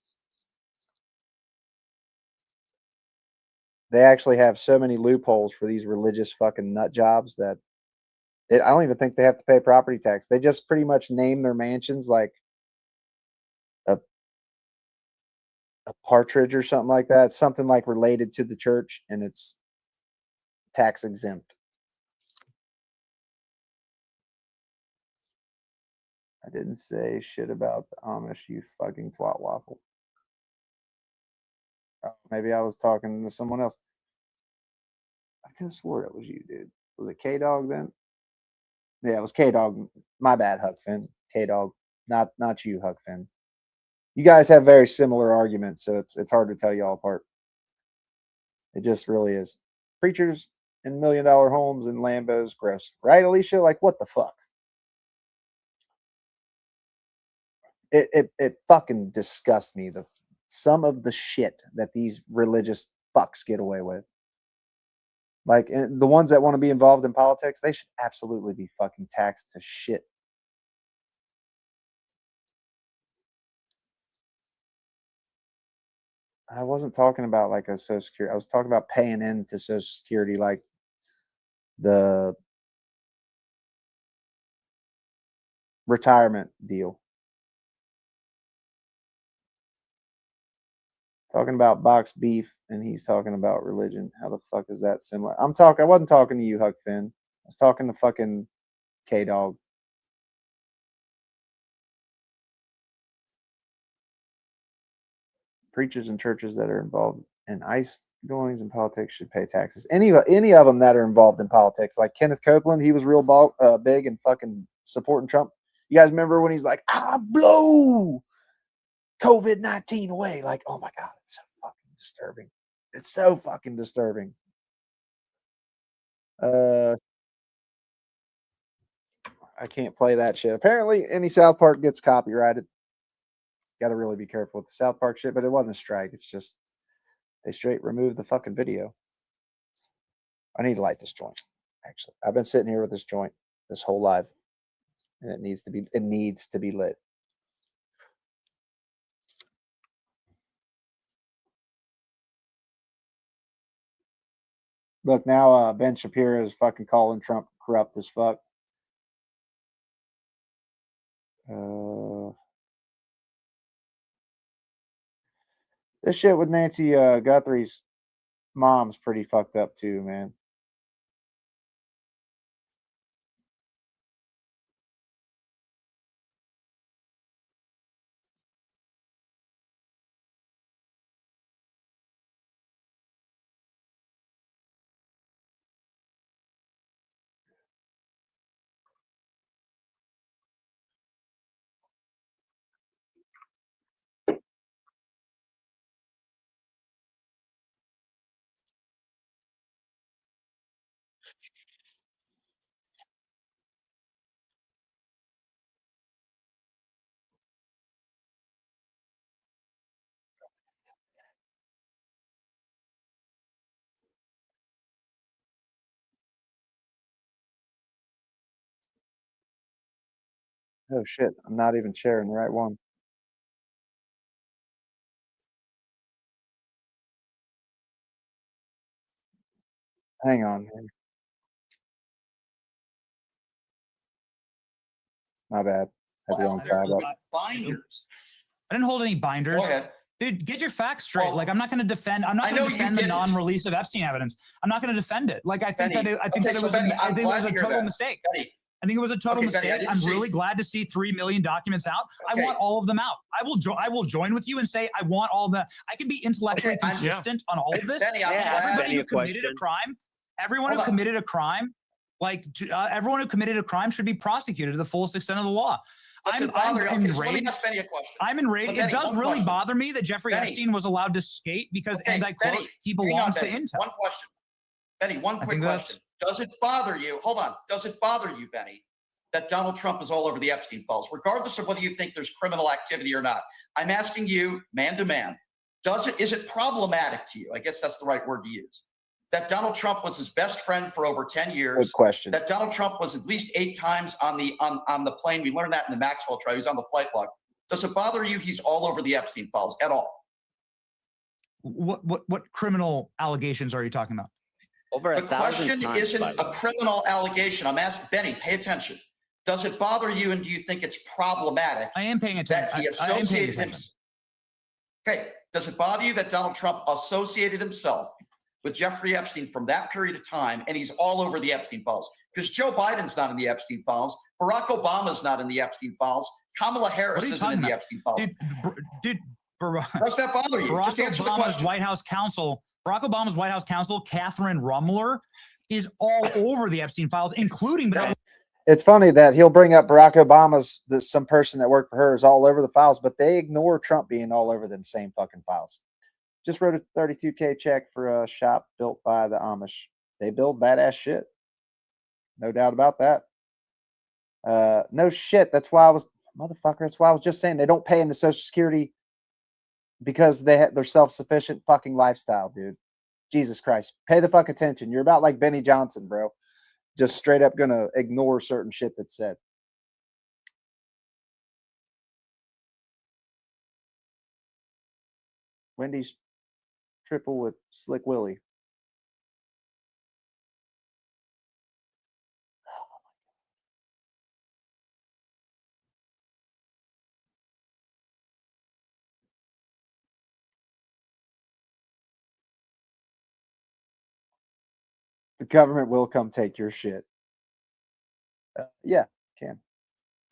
They actually have so many loopholes for these religious fucking nut jobs that I don't even think they have to pay property tax. They just pretty much name their mansions like a partridge or something like that. It's something like related to the church and it's tax exempt. I didn't say shit about the Amish, you fucking twat waffle. Oh, maybe I was talking to someone else. I could have swore it was you, dude. Was it K Dog then? Yeah, it was K Dog. My bad, Huck Finn. K Dog, not you, Huck Finn. You guys have very similar arguments, so it's hard to tell you all apart. It just really is. Preachers in $1 million homes and Lambos, gross, right, Alicia? Like what the fuck? It fucking disgusts me some of the shit that these religious fucks get away with. Like the ones that want to be involved in politics, they should absolutely be fucking taxed to shit. I wasn't talking about like a Social Security. I was talking about paying into Social Security, like the retirement deal. Talking about boxed beef, and he's talking about religion. How the fuck is that similar? I wasn't talking to you, Huck Finn. I was talking to fucking K Dog. Preachers and churches that are involved in ICE goings and politics should pay taxes. Any of them that are involved in politics, like Kenneth Copeland, he was real big and fucking supporting Trump. You guys remember when he's like, "I blow COVID-19 away"? Like, oh my god, it's so fucking disturbing. It's so fucking disturbing. I can't play that shit. Apparently, any South Park gets copyrighted. Got to really be careful with the South Park shit, but it wasn't a strike. It's just they straight removed the fucking video. I need to light this joint. Actually, I've been sitting here with this joint this whole live, and it needs to be lit. Look now, Ben Shapiro is fucking calling Trump corrupt as fuck. This shit with Nancy Guthrie's mom's pretty fucked up too, man. Oh shit, I'm not even sharing the right one. Hang on, man. My bad. Had the wrong tab up. Binders. I didn't hold any binders. Go ahead. Dude, get your facts straight. Well, like, I'm not going to defend. I'm not I going know to you defend the didn't. non-release of Epstein evidence. I'm not going to defend it. Like, I think Benny, that it, I think okay, that it so was. Benny, I I'm think it glad was a to hear total that. mistake. Benny, I think it was a total Okay, Benny, I mistake. didn't I'm see- really glad to see 3 million documents out. Okay. I want all of them out. I will join with you and say I want all the. I can be intellectually Okay, consistent on all of this. Benny, I'm and glad. everybody Benny, who a committed a question. crime, everyone Hold who on. committed a crime, everyone who committed a crime should be prosecuted to the fullest extent of the law. Does I'm it bother you? Okay, so let me enraged. ask Benny a question. I'm enraged. But It Benny, does one really question. bother me that Jeffrey Benny. Epstein was allowed to skate because, Okay, and I quote, Benny, he hang on, belongs to Benny. Intel. One question. Benny, one I quick think that's- question. Does it bother you? Hold on. Does it bother you, Benny, that Donald Trump is all over the Epstein files, regardless of whether you think there's criminal activity or not? I'm asking you, man to man, is it problematic to you? I guess that's the right word to use. That Donald Trump was his best friend for over 10 years. Good question. That Donald Trump was at least 8 times on the plane. We learned that in the Maxwell trial. He was on the flight log. Does it bother you he's all over the Epstein files at all? What criminal allegations are you talking about? Over The 1,000 question times, isn't by the a way. criminal allegation. I'm asking Benny, pay attention. Does it bother you and do you think it's problematic I am paying attention. that he I am paying associated attention. himself? Okay, does it bother you that Donald Trump associated himself with Jeffrey Epstein from that period of time and he's all over the Epstein files? Because Joe Biden's not in the Epstein files. Barack Obama's not in the Epstein files. Kamala Harris are you isn't talking in the about? Epstein files. Dude, Does that bother you? Barack Just answer the Obama's question. White House counsel, Catherine Rummler, is all over the Epstein files, including the. It's funny that he'll bring up Barack Obama's, some person that worked for her is all over the files, but they ignore Trump being all over them same fucking files. Just wrote a $32K check for a shop built by the Amish. They build badass shit. No doubt about that. No shit. That's why I was, motherfucker, that's why I was just saying they don't pay into Social Security because they're self-sufficient fucking lifestyle, dude. Jesus Christ. Pay the fuck attention. You're about like Benny Johnson, bro. Just straight up gonna ignore certain shit that's said. Wendy's triple with Slick Willie. The government will come take your shit. Yeah, can.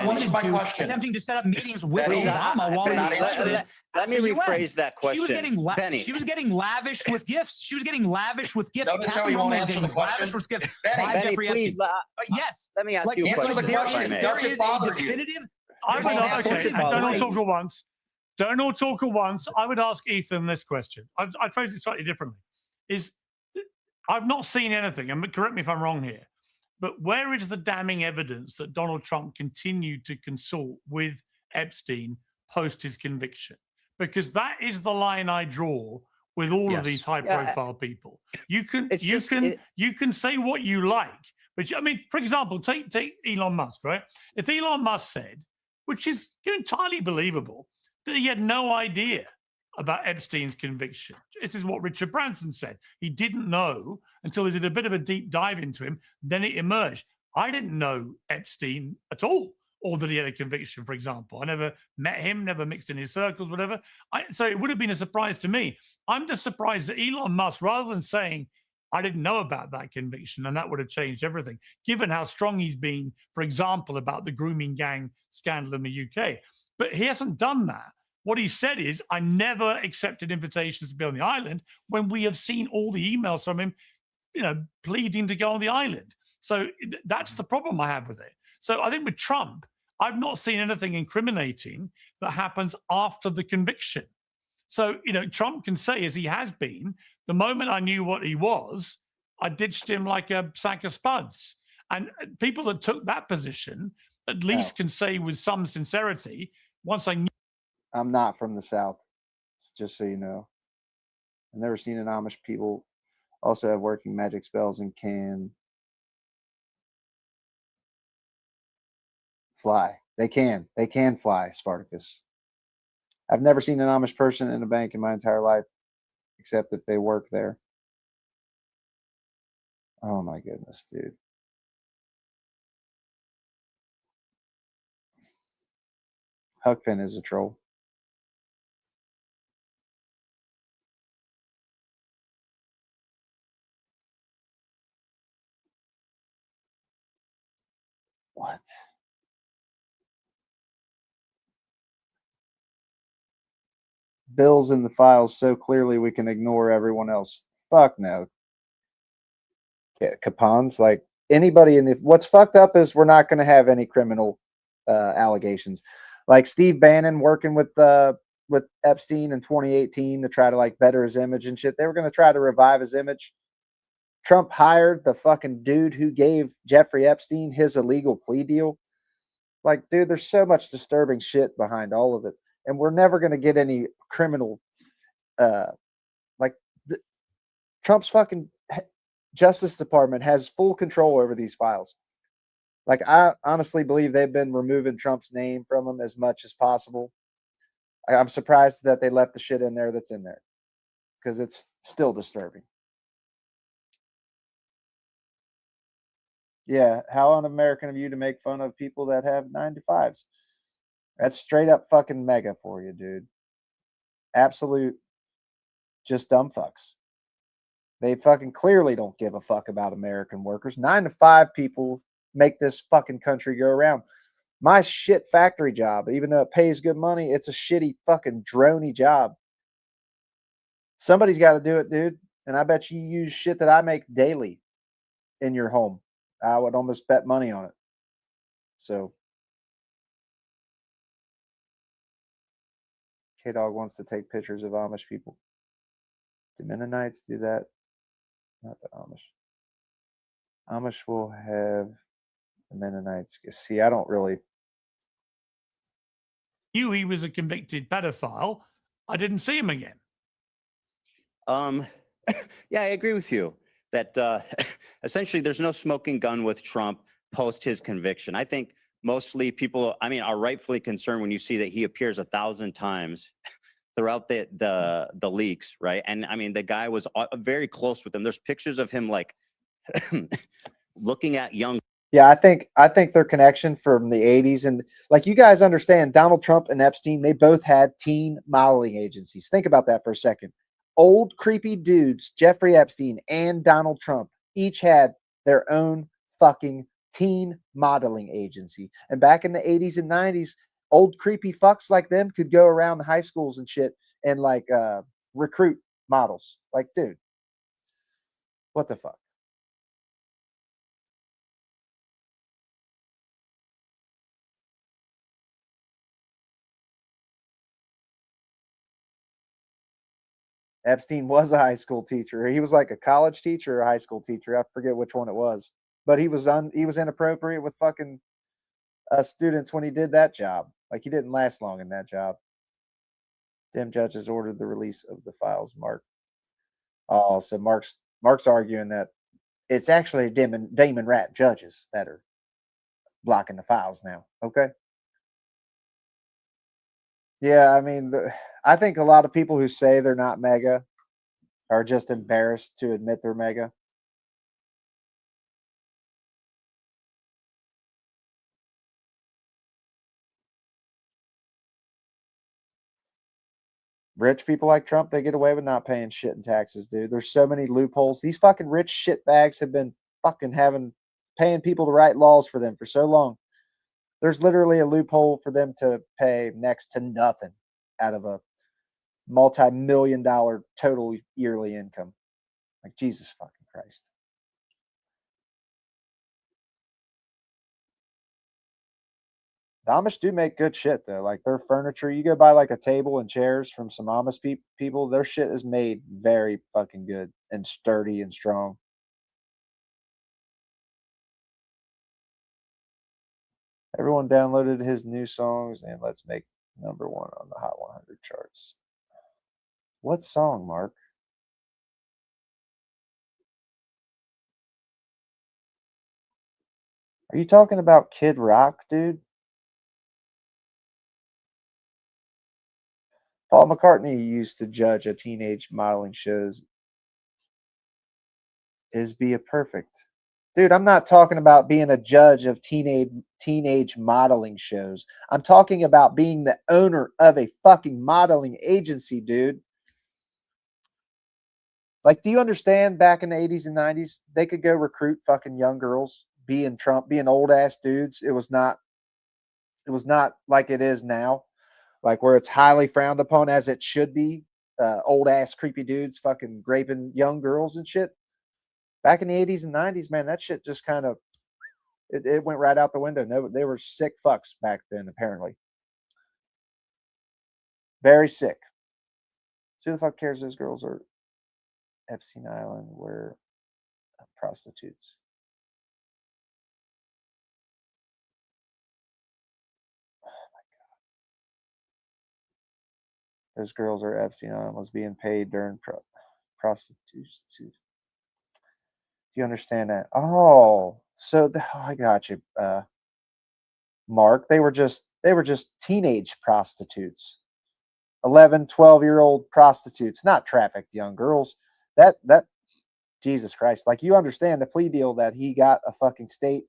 What's my question? Attempting to set up meetings with Benny, Obama while he was Benny, president. Let me at the UN. rephrase that question. Benny, She was getting lavish with gifts. She was getting lavish with gifts. Notice how he Catherine won't Rummler was answer getting the question. lavish with gifts Benny, by Benny, Jeffrey please, Epstein. Yes. let me ask Like, you a answer question. the if I question. may. Does it bother you? definitive. I There's would no ask, answer. okay, don't all Bother talk you. at once. Don't all talk at once. I would ask Ethan this question. I'd phrase it slightly differently. I've not seen anything, and correct me if I'm wrong here, but where is the damning evidence that Donald Trump continued to consult with Epstein post his conviction? Because that is the line I draw with all of these high-profile people. You can say what you like, but I mean, for example, take Elon Musk, right? If Elon Musk said, which is entirely believable, that he had no idea about Epstein's conviction. This is what Richard Branson said. He didn't know until they did a bit of a deep dive into him. Then it emerged. I didn't know Epstein at all or that he had a conviction, for example. I never met him, never mixed in his circles, whatever. So it would have been a surprise to me. I'm just surprised that Elon Musk, rather than saying, I didn't know about that conviction and that would have changed everything, given how strong he's been, for example, about the grooming gang scandal in the UK. But he hasn't done that. What he said is, I never accepted invitations to be on the island, when we have seen all the emails from him, pleading to go on the island. So that's the problem I have with it. So I think with Trump, I've not seen anything incriminating that happens after the conviction. So, Trump can say, as he has been, the moment I knew what he was, I ditched him like a sack of spuds. And people that took that position at least can say with some sincerity, once I knew. I'm not from the South, just so you know. I've never seen an Amish people also have working magic spells and can fly. They can fly, Spartacus. I've never seen an Amish person in a bank in my entire life, except if they work there. Oh my goodness, dude. Huck Finn is a troll. What? Bills in the files so clearly we can ignore everyone else. Fuck no. Yeah, Capone's like anybody in the. What's fucked up is we're not going to have any criminal allegations. Like Steve Bannon working with Epstein in 2018 to try to like better his image and shit. They were going to try to revive his image. Trump hired the fucking dude who gave Jeffrey Epstein his illegal plea deal. Like, dude, there's so much disturbing shit behind all of it. And we're never going to get any criminal, Trump's fucking Justice Department has full control over these files. Like, I honestly believe they've been removing Trump's name from them as much as possible. I'm surprised that they left the shit in there that's in there, because it's still disturbing. Yeah, how un-American of you to make fun of people that have 9 to 5s. That's straight up fucking mega for you, dude. Absolute just dumb fucks. They fucking clearly don't give a fuck about American workers. 9 to 5 people make this fucking country go around. My shit factory job, even though it pays good money, it's a shitty fucking droney job. Somebody's got to do it, dude. And I bet you use shit that I make daily in your home. I would almost bet money on it. So, K-Dog wants to take pictures of Amish people. Do Mennonites do that? Not the Amish. Amish will have the Mennonites. See, I don't really. Knew he was a convicted pedophile. I didn't see him again. Yeah, I agree with you that essentially there's no smoking gun with Trump post his conviction. I think mostly people, are rightfully concerned when you see that he appears 1,000 times throughout the leaks, right? And the guy was very close with them. There's pictures of him like looking at young. Yeah, I think their connection from the 80s, and like, you guys understand, Donald Trump and Epstein, they both had teen modeling agencies. Think about that for a second. Old creepy dudes, Jeffrey Epstein and Donald Trump, each had their own fucking teen modeling agency. And back in the 80s and 90s, old creepy fucks like them could go around high schools and shit and like recruit models. Like, dude, what the fuck? Epstein was a high school teacher. He was like a college teacher or a high school teacher. I forget which one it was. But he was inappropriate with fucking students when he did that job. Like, he didn't last long in that job. Dem judges ordered the release of the files, Mark. Oh, so Mark's arguing that it's actually Damon Rat judges that are blocking the files now. Okay. Yeah, I think a lot of people who say they're not mega are just embarrassed to admit they're mega. Rich people like Trump, they get away with not paying shit in taxes, dude. There's so many loopholes. These fucking rich shitbags have been fucking paying people to write laws for them for so long. There's literally a loophole for them to pay next to nothing out of a multi-million-dollar total yearly income. Like, Jesus fucking Christ. The Amish do make good shit, though. Like, their furniture, you go buy like a table and chairs from some Amish people, their shit is made very fucking good and sturdy and strong. Everyone downloaded his new songs, and let's make #1 on the Hot 100 charts. What song, Mark? Are you talking about Kid Rock, dude? Paul McCartney used to judge a teenage modeling shows. Is be a perfect. Dude, I'm not talking about being a judge of teenage modeling shows. I'm talking about being the owner of a fucking modeling agency, dude. Like, do you understand back in the 80s and 90s, they could go recruit fucking young girls, being old ass dudes. It was not like it is now, like where it's highly frowned upon, as it should be. Old ass creepy dudes fucking raping young girls and shit. Back in the 80s and 90s, man, that shit just kind of it went right out the window. No, they were sick fucks back then, apparently. Very sick. So who the fuck cares? Those girls are Epstein Island, where prostitutes. Oh my God. Those girls are Epstein Island was being paid during prostitution. Do you understand that? Oh, so I got you, Mark. They were just teenage prostitutes. 11, 12-year-old prostitutes, not trafficked young girls. That Jesus Christ. Like, you understand the plea deal that he got a fucking state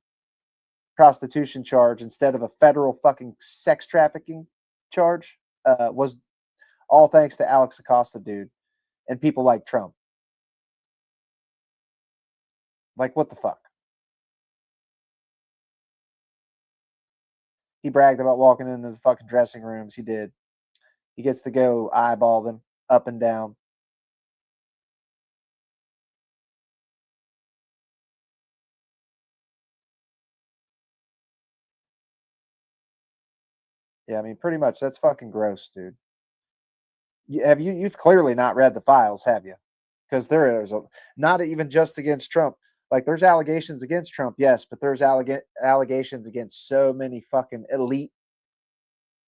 prostitution charge instead of a federal fucking sex trafficking charge, was all thanks to Alex Acosta, dude, and people like Trump. Like, what the fuck? He bragged about walking into the fucking dressing rooms. He did. He gets to go eyeball them up and down. Yeah, I mean, pretty much. That's fucking gross, dude. You've clearly not read the files, have you? Because there is not even just against Trump. Like, there's allegations against Trump, yes, but there's allegations against so many fucking elite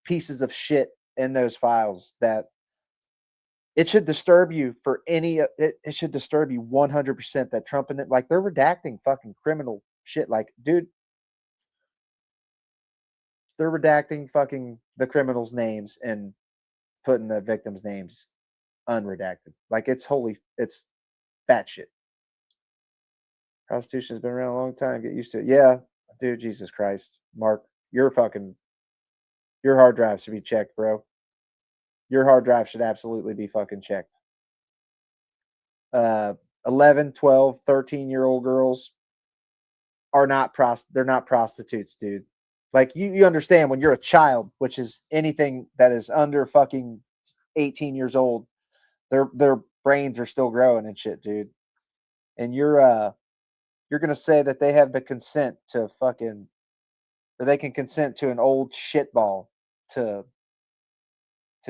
pieces of shit in those files that it should disturb you for any. It should disturb you 100% that Trump and it, like, they're redacting fucking criminal shit. Like, dude, they're redacting fucking the criminals' names and putting the victims' names unredacted. Like, it's batshit. Prostitution has been around a long time. Get used to it. Yeah, dude, Jesus Christ. Mark, your hard drive should be checked, bro. Your hard drive should absolutely be fucking checked. 11, 12, 13-year-old girls are not they're not prostitutes, dude. Like, you understand, when you're a child, which is anything that is under fucking 18 years old, their brains are still growing and shit, dude. And you're gonna say that they have the consent to fucking, or they can consent to an old shitball to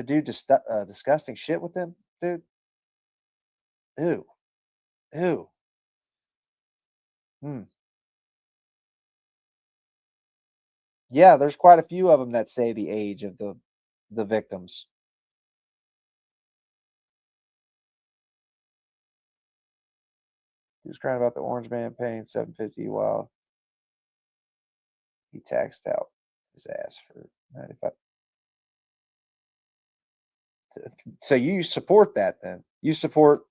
do disgusting shit with them, dude? Ew. Yeah, there's quite a few of them that say the age of the victims. He was crying about the orange man paying $750 while he taxed out his ass for 95. So you support that then? You support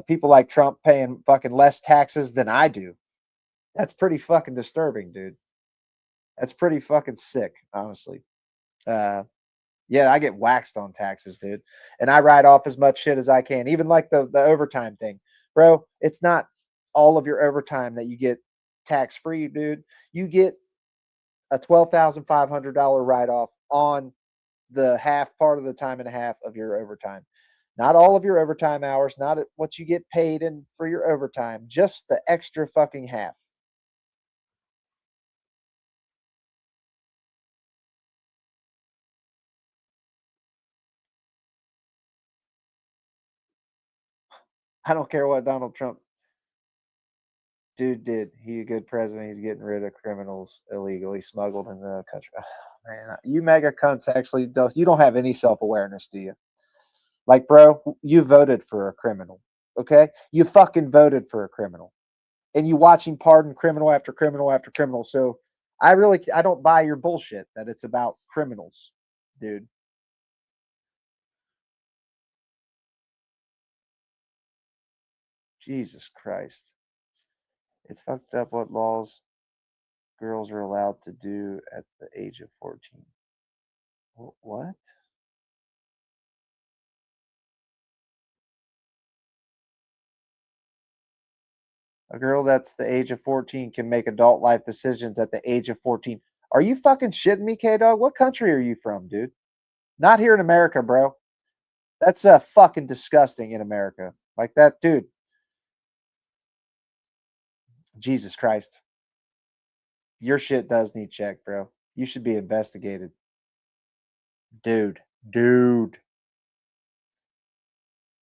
people like Trump paying fucking less taxes than I do? That's pretty fucking disturbing, dude. That's pretty fucking sick, honestly. Yeah, I get waxed on taxes, dude. And I write off as much shit as I can. Even like the overtime thing. Bro, it's not all of your overtime that you get tax free, dude. You get a $12,500 write off on the half part of the time and a half of your overtime. Not all of your overtime hours, not what you get paid in for your overtime, just the extra fucking half. I don't care what Donald Trump dude did. He a good president. He's getting rid of criminals illegally smuggled in the country. Oh, man, you mega cunts actually don't. You don't have any self awareness, do you? Like, bro, you voted for a criminal. Okay, you fucking voted for a criminal, and you watching pardon criminal after criminal after criminal. So I don't buy your bullshit that it's about criminals, dude. Jesus Christ. It's fucked up what laws girls are allowed to do at the age of 14. What? A girl that's the age of 14 can make adult life decisions at the age of 14. Are you fucking shitting me, K-Dog? What country are you from, dude? Not here in America, bro. That's fucking disgusting in America. Like that, dude. Jesus Christ. Your shit does need checked, bro. You should be investigated. Dude.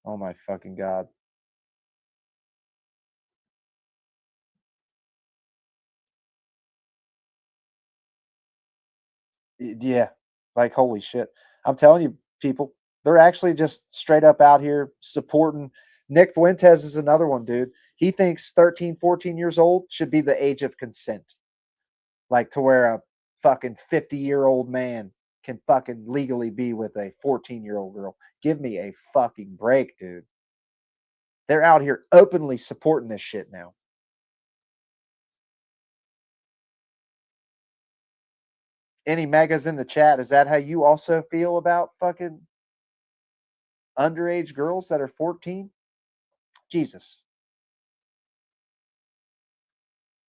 Oh my fucking God. Yeah. Like, holy shit. I'm telling you, people, they're actually just straight up out here supporting. Nick Fuentes is another one, dude. He thinks 13, 14 years old should be the age of consent. Like to where a fucking 50-year-old man can fucking legally be with a 14-year-old girl. Give me a fucking break, dude. They're out here openly supporting this shit now. Any megas in the chat? Is that how you also feel about fucking underage girls that are 14? Jesus.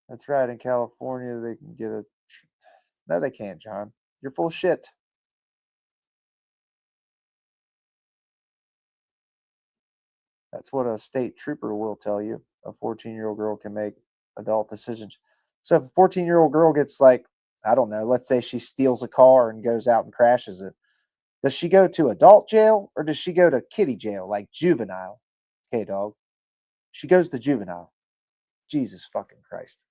That's right. In California, they can get a. No, they can't, John. You're full of shit. That's what a state trooper will tell you. A 14-year-old girl can make adult decisions. So if a 14-year-old girl gets like, I don't know, let's say she steals a car and goes out and crashes it. Does she go to adult jail or does she go to kiddie jail, like juvenile? Okay, dog. She goes to juvenile. Jesus fucking Christ.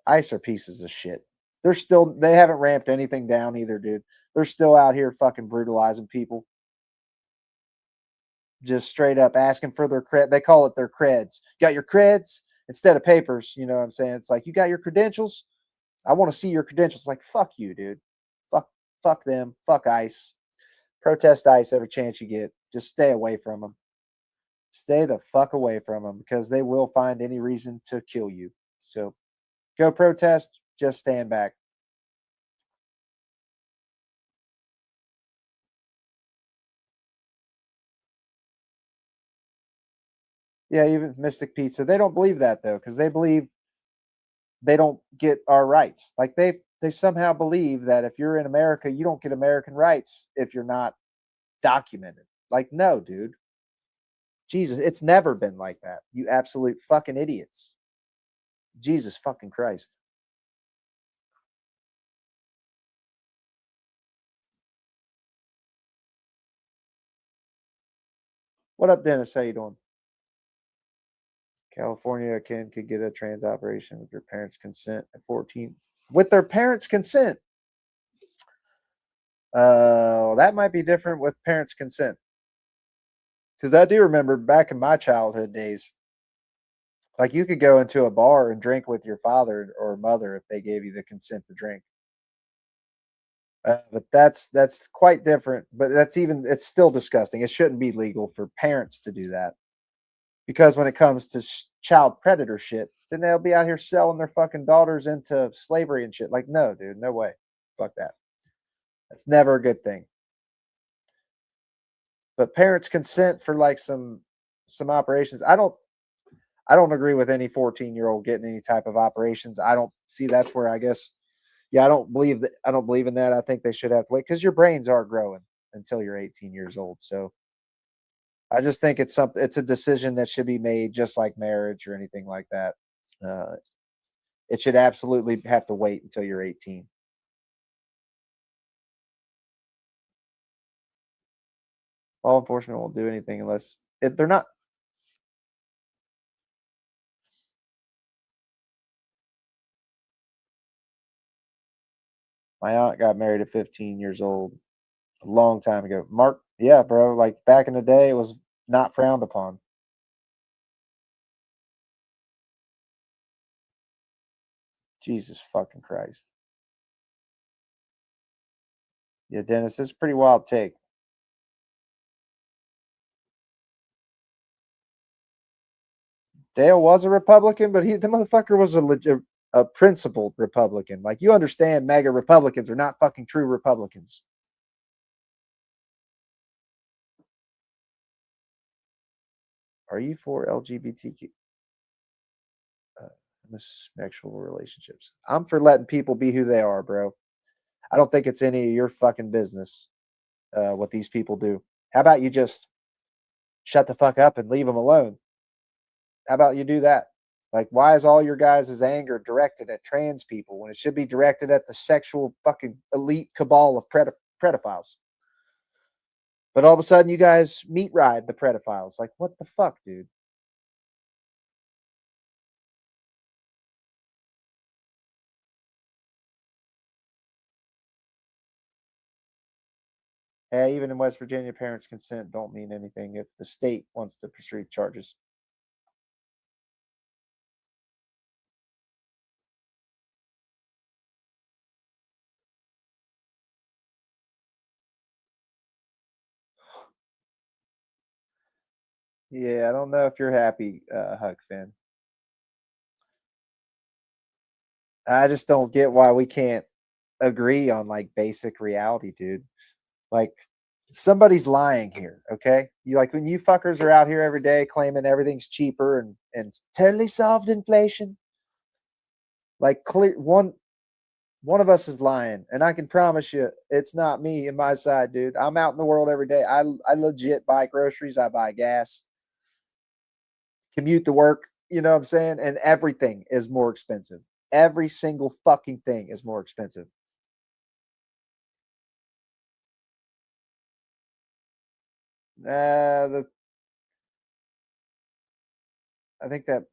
ICE are pieces of shit. They haven't ramped anything down either, dude. They're still out here fucking brutalizing people. Just straight up asking for their cred. They call it their creds. Got your creds instead of papers. You know what I'm saying? It's like, you got your credentials. I want to see your credentials. Like, fuck you, dude. Fuck them. Fuck ICE. Protest ICE every chance you get. Just stay away from them. Stay the fuck away from them because they will find any reason to kill you. So go protest. Just stand back. Yeah, even Mystic Pizza. They don't believe that though, because they believe they don't get our rights. Like they somehow believe that if you're in America, you don't get American rights if you're not documented. Like, no, dude. Jesus, it's never been like that. You absolute fucking idiots. Jesus fucking Christ. What up, Dennis? How you doing? California could get a trans operation with their parents' consent at 14. With their parents' consent. That might be different with parents' consent. Because I do remember back in my childhood days, like you could go into a bar and drink with your father or mother if they gave you the consent to drink. But that's quite different. But it's still disgusting. It shouldn't be legal for parents to do that. Because when it comes to child predator shit, then they'll be out here selling their fucking daughters into slavery and shit. Like, no, dude, no way. Fuck that. That's never a good thing. But parents consent for like some operations. I don't agree with any 14-year-old getting any type of operations. I don't see that's where I guess I don't believe in that. I think they should have to wait because your brains are growing until you're 18 years old. So I just think it's a decision that should be made just like marriage or anything like that. It should absolutely have to wait until you're 18. Law enforcement won't do anything unless they're not. My aunt got married at 15 years old a long time ago. Mark, yeah, bro. Like back in the day, it was not frowned upon. Jesus fucking Christ. Yeah, Dennis, it's a pretty wild take. Dale was a Republican, but the motherfucker was a principled Republican. Like, you understand, MAGA Republicans are not fucking true Republicans. Are you for LGBTQ sexual relationships? I'm for letting people be who they are, bro. I don't think it's any of your fucking business what these people do. How about you just shut the fuck up and leave them alone? How about you do that? Like, why is all your guys' anger directed at trans people when it should be directed at the sexual fucking elite cabal of pedophiles? But all of a sudden, you guys meat ride the pedophiles. Like, what the fuck, dude? Hey, even in West Virginia, parents' consent don't mean anything if the state wants to pursue charges. Yeah, I don't know if you're happy, Huck Finn. I just don't get why we can't agree on like basic reality, dude. Like, somebody's lying here, okay? You like when you fuckers are out here every day claiming everything's cheaper and totally solved inflation. Like, clear one of us is lying, and I can promise you it's not me and my side, dude. I'm out in the world every day. I legit buy groceries, I buy gas, commute to work, you know what I'm saying? And everything is more expensive. Every single fucking thing is more expensive. I think that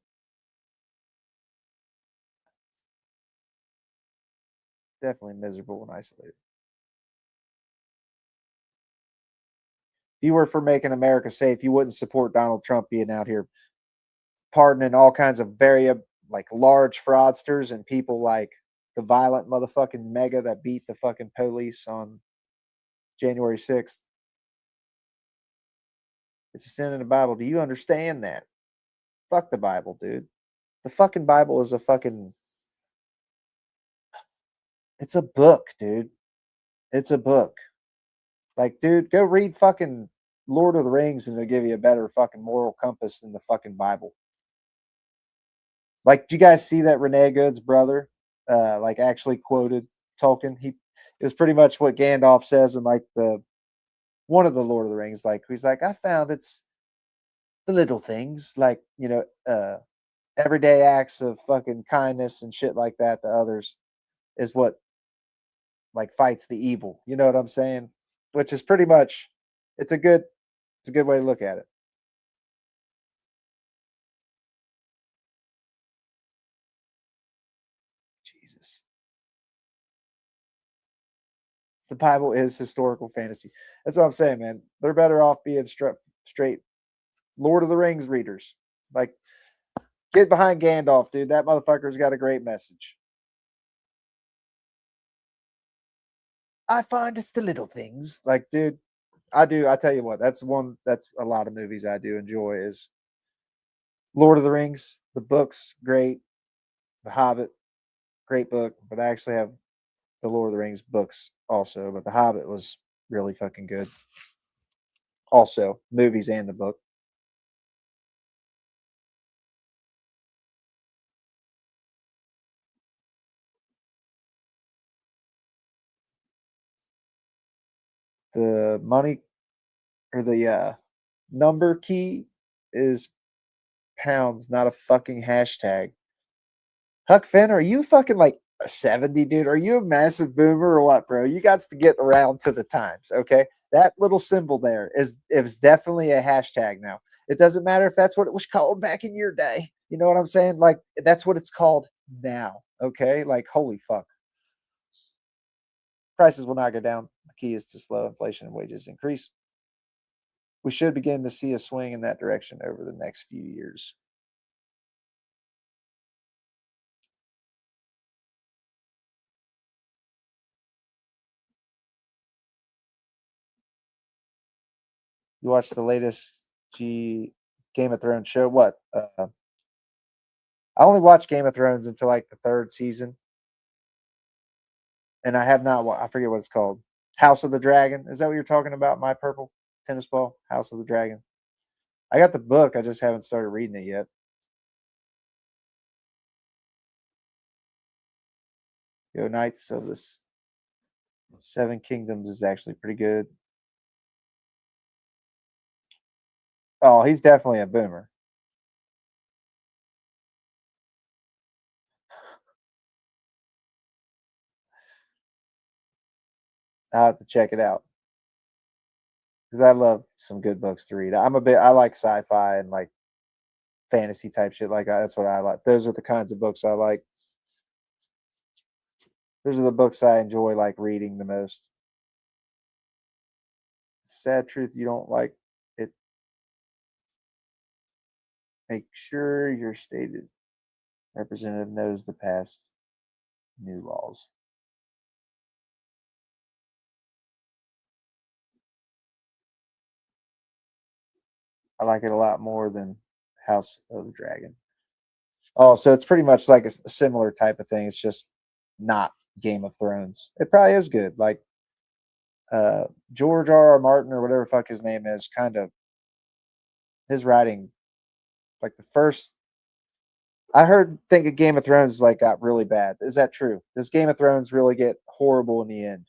definitely miserable and isolated. If you were for making America safe, you wouldn't support Donald Trump being out here pardoning all kinds of very like large fraudsters and people like the violent motherfucking mega that beat the fucking police on January 6th. It's a sin in the Bible. Do you understand that? Fuck the Bible, dude. The fucking Bible is it's a book, dude. It's a book. Like, dude, go read fucking Lord of the Rings and they'll give you a better fucking moral compass than the fucking Bible. Like, do you guys see that Renee Good's brother like actually quoted Tolkien? It was pretty much what Gandalf says in like one of the Lord of the Rings. Like, he's like, I found it's the little things, like, you know, everyday acts of fucking kindness and shit like that to others is what like fights the evil. You know what I'm saying? Which is pretty much it's a good way to look at it. Jesus. The Bible is historical fantasy. That's what I'm saying, man. They're better off being straight Lord of the Rings readers. Like, get behind Gandalf, dude. That motherfucker's got a great message. I find it's the little things. Like, dude, I tell you what, that's a lot of movies I do enjoy is Lord of the Rings, the books, great. The Hobbit, great book, but I actually have the Lord of the Rings books also. But The Hobbit was really fucking good. Also, movies and the book. The money or the number key is pounds, not a fucking hashtag. Huck Finn, are you fucking like a 70, dude? Are you a massive boomer or what, bro? You got to get around to the times, okay? That little symbol there is definitely a hashtag now. It doesn't matter if that's what it was called back in your day. You know what I'm saying? Like, that's what it's called now, okay? Like, holy fuck. Prices will not go down. The key is to slow inflation and wages increase. We should begin to see a swing in that direction over the next few years. You watched the latest Game of Thrones show? What? I only watched Game of Thrones until like the 3rd season, and I have not. I forget what it's called. House of the Dragon. Is that what you're talking about? My Purple Tennis Ball. House of the Dragon. I got the book. I just haven't started reading it yet. Yo, Knights of the Seven Kingdoms is actually pretty good. Oh, he's definitely a boomer. I'll have to check it out because I love some good books to read. I like sci-fi and like fantasy type shit like that. That's what I like. Those are the kinds of books I like. Those are the books I enjoy like reading the most. Sad truth, you don't like it. Make sure your stated representative knows the past new laws. I like it a lot more than House of the Dragon. Oh, so it's pretty much like a similar type of thing. It's just not Game of Thrones. It probably is good. Like George R.R. Martin or whatever the fuck his name is, kind of his writing, like the first. I think of Game of Thrones like got really bad. Is that true? Does Game of Thrones really get horrible in the end?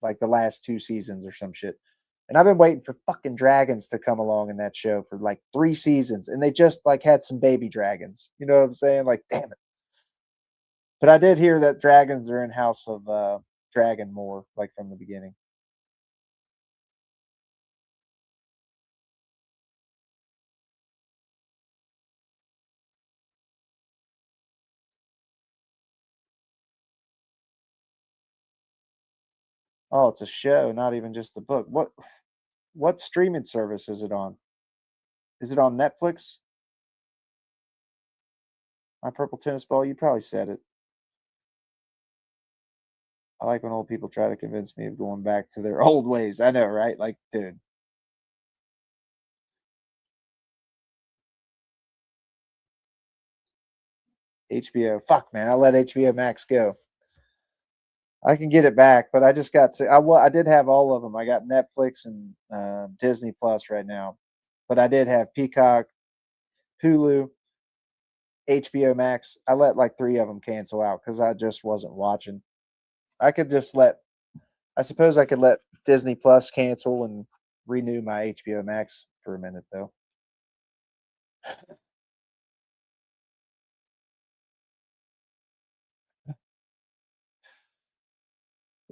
Like the last 2 seasons or some shit. And I've been waiting for fucking dragons to come along in that show for like 3 seasons, and they just like had some baby dragons. You know what I'm saying? Like, damn it. But I did hear that dragons are in House of Dragon more, like from the beginning. Oh, it's a show, not even just a book. What streaming service is it on? Is it on Netflix? My Purple Tennis Ball, you probably said it. I like when old people try to convince me of going back to their old ways. I know, right? Like, dude. HBO. Fuck, man. I let HBO Max go. I can get it back, but I just got to. I did have all of them. I got Netflix and Disney Plus right now, but I did have Peacock, Hulu, HBO Max. I let like 3 of them cancel out because I just wasn't watching. I could just let. I suppose I could let Disney Plus cancel and renew my HBO Max for a minute though.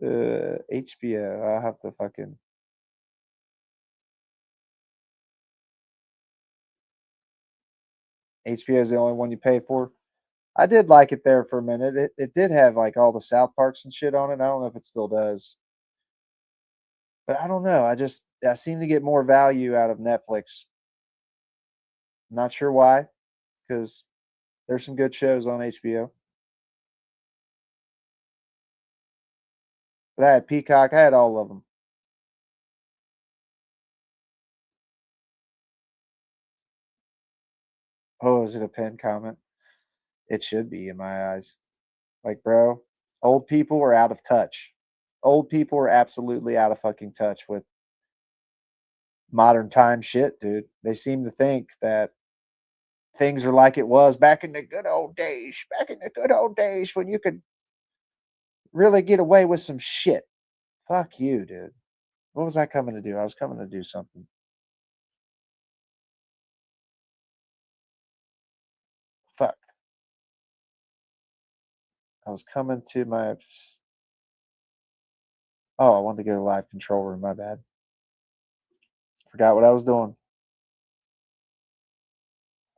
HBO. I'll have to fucking. HBO is the only one you pay for. I did like it there for a minute. It did have like all the South Parks and shit on it. I don't know if it still does. But I don't know. I seem to get more value out of Netflix. Not sure why, because there's some good shows on HBO. But I had Peacock. I had all of them. Oh, is it a pinned comment? It should be in my eyes. Like, bro, old people are out of touch. Old people are absolutely out of fucking touch with modern time shit, dude. They seem to think that things are like it was back in the good old days. Back in the good old days when you could really get away with some shit. Fuck you, dude. What was I coming to do? I was coming to do something. Fuck. I was coming to my. Oh, I wanted to go to the live control room. My bad. Forgot what I was doing.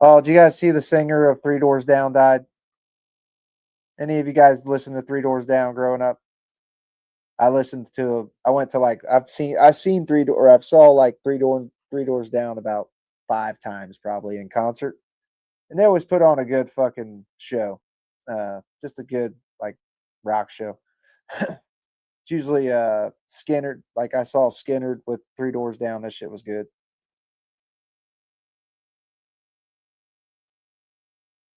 Oh, did you guys see the singer of Three Doors Down died? Any of you guys listen to Three Doors Down growing up? I listened to. I went to like I've seen I saw like Three Doors Down about 5 times probably in concert, and they always put on a good fucking show. Just a good like rock show. It's usually Skinner. Like I saw Skinner with Three Doors Down. That shit was good.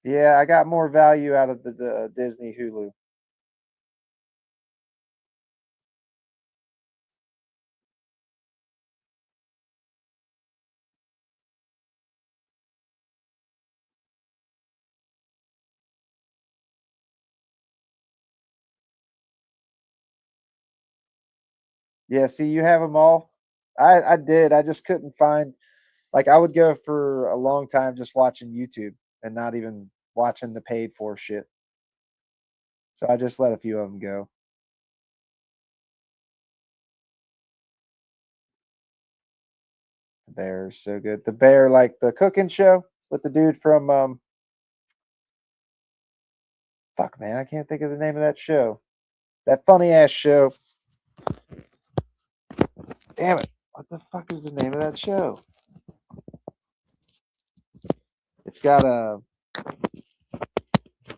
Yeah, I got more value out of the Disney Hulu. Yeah, see, you have them all. I did. I just couldn't find. Like I would go for a long time just watching YouTube and not even watching the paid for shit. So I just let a few of them go. The Bear is so good. The Bear, like the cooking show with the dude from fuck man, I can't think of the name of that show. That funny ass show. Damn it. What the fuck is the name of that show? It's got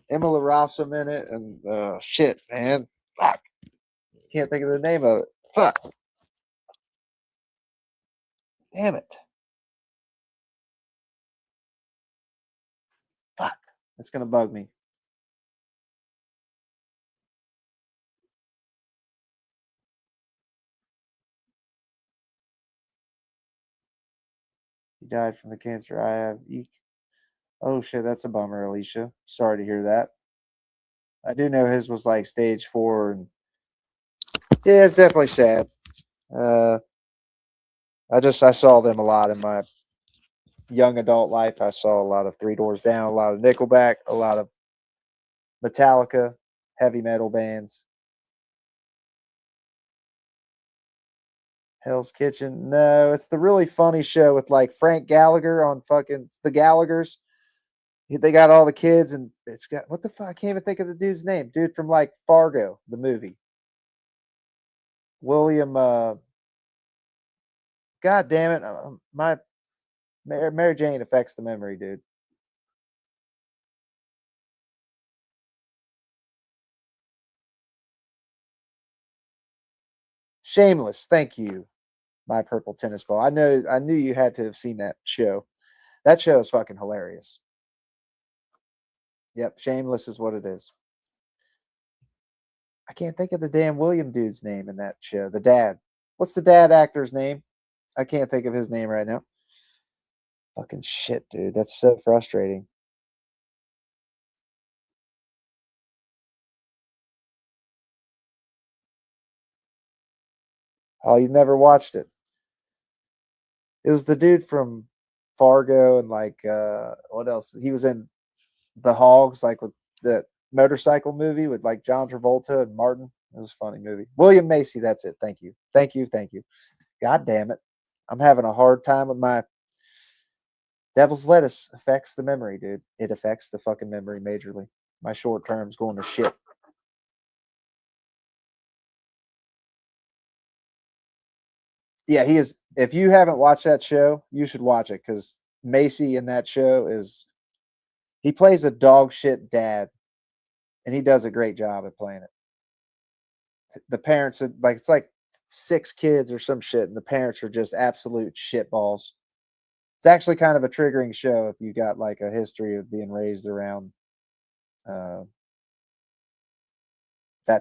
Emma Rossum in it and shit, man. Fuck. Can't think of the name of it. Fuck. Damn it. Fuck. It's gonna bug me. He died from the cancer I have. Oh shit, that's a bummer, Alicia. Sorry to hear that. I do know his was like stage 4, and yeah, it's definitely sad. I saw them a lot in my young adult life. I saw a lot of Three Doors Down, a lot of Nickelback, a lot of Metallica, heavy metal bands. Hell's Kitchen. No, it's the really funny show with like Frank Gallagher on fucking the Gallaghers. They got all the kids, and it's got what the fuck? I can't even think of the dude's name. Dude from like Fargo, the movie. William. God damn it! My Mary Jane affects the memory, dude. Shameless. Thank you, My Purple Tennis Ball. I knew you had to have seen that show. That show is fucking hilarious. Yep, Shameless is what it is. I can't think of the damn William dude's name in that show. The dad. What's the dad actor's name? I can't think of his name right now. Fucking shit, dude. That's so frustrating. Oh, you've never watched it. It was the dude from Fargo and like what else? He was in The Hogs, like with the motorcycle movie with like John Travolta and Martin. It was a funny movie. William Macy, that's it. Thank you. Thank you. Thank you. God damn it. I'm having a hard time with my devil's lettuce affects the memory, dude. It affects the fucking memory majorly. My short term's going to shit. Yeah, he is. If you haven't watched that show, you should watch it because Macy in that show he plays a dog shit dad, and he does a great job at playing it. The parents are like, it's like 6 kids or some shit, and the parents are just absolute shitballs. It's actually kind of a triggering show if you got like a history of being raised around that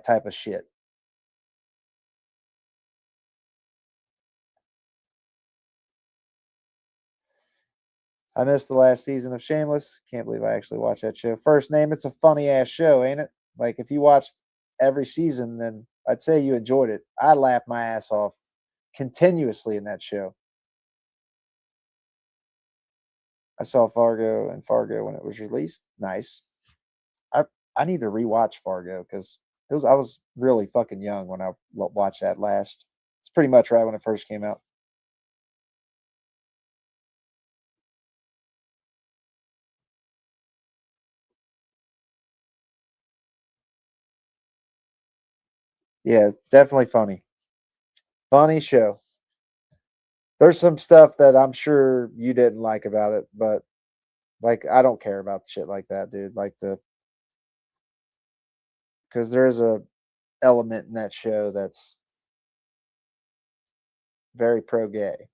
type of shit. I missed the last season of Shameless. Can't believe I actually watched that show. First name, it's a funny ass show, ain't it? Like if you watched every season, then I'd say you enjoyed it. I laughed my ass off continuously in that show. I saw Fargo and Fargo when it was released. Nice. I need to rewatch Fargo because I was really fucking young when I watched that last. It's pretty much right when it first came out. Yeah, definitely funny. Funny show. There's some stuff that I'm sure you didn't like about it, but like I don't care about shit like that, dude. Like because there's a element in that show that's very pro gay.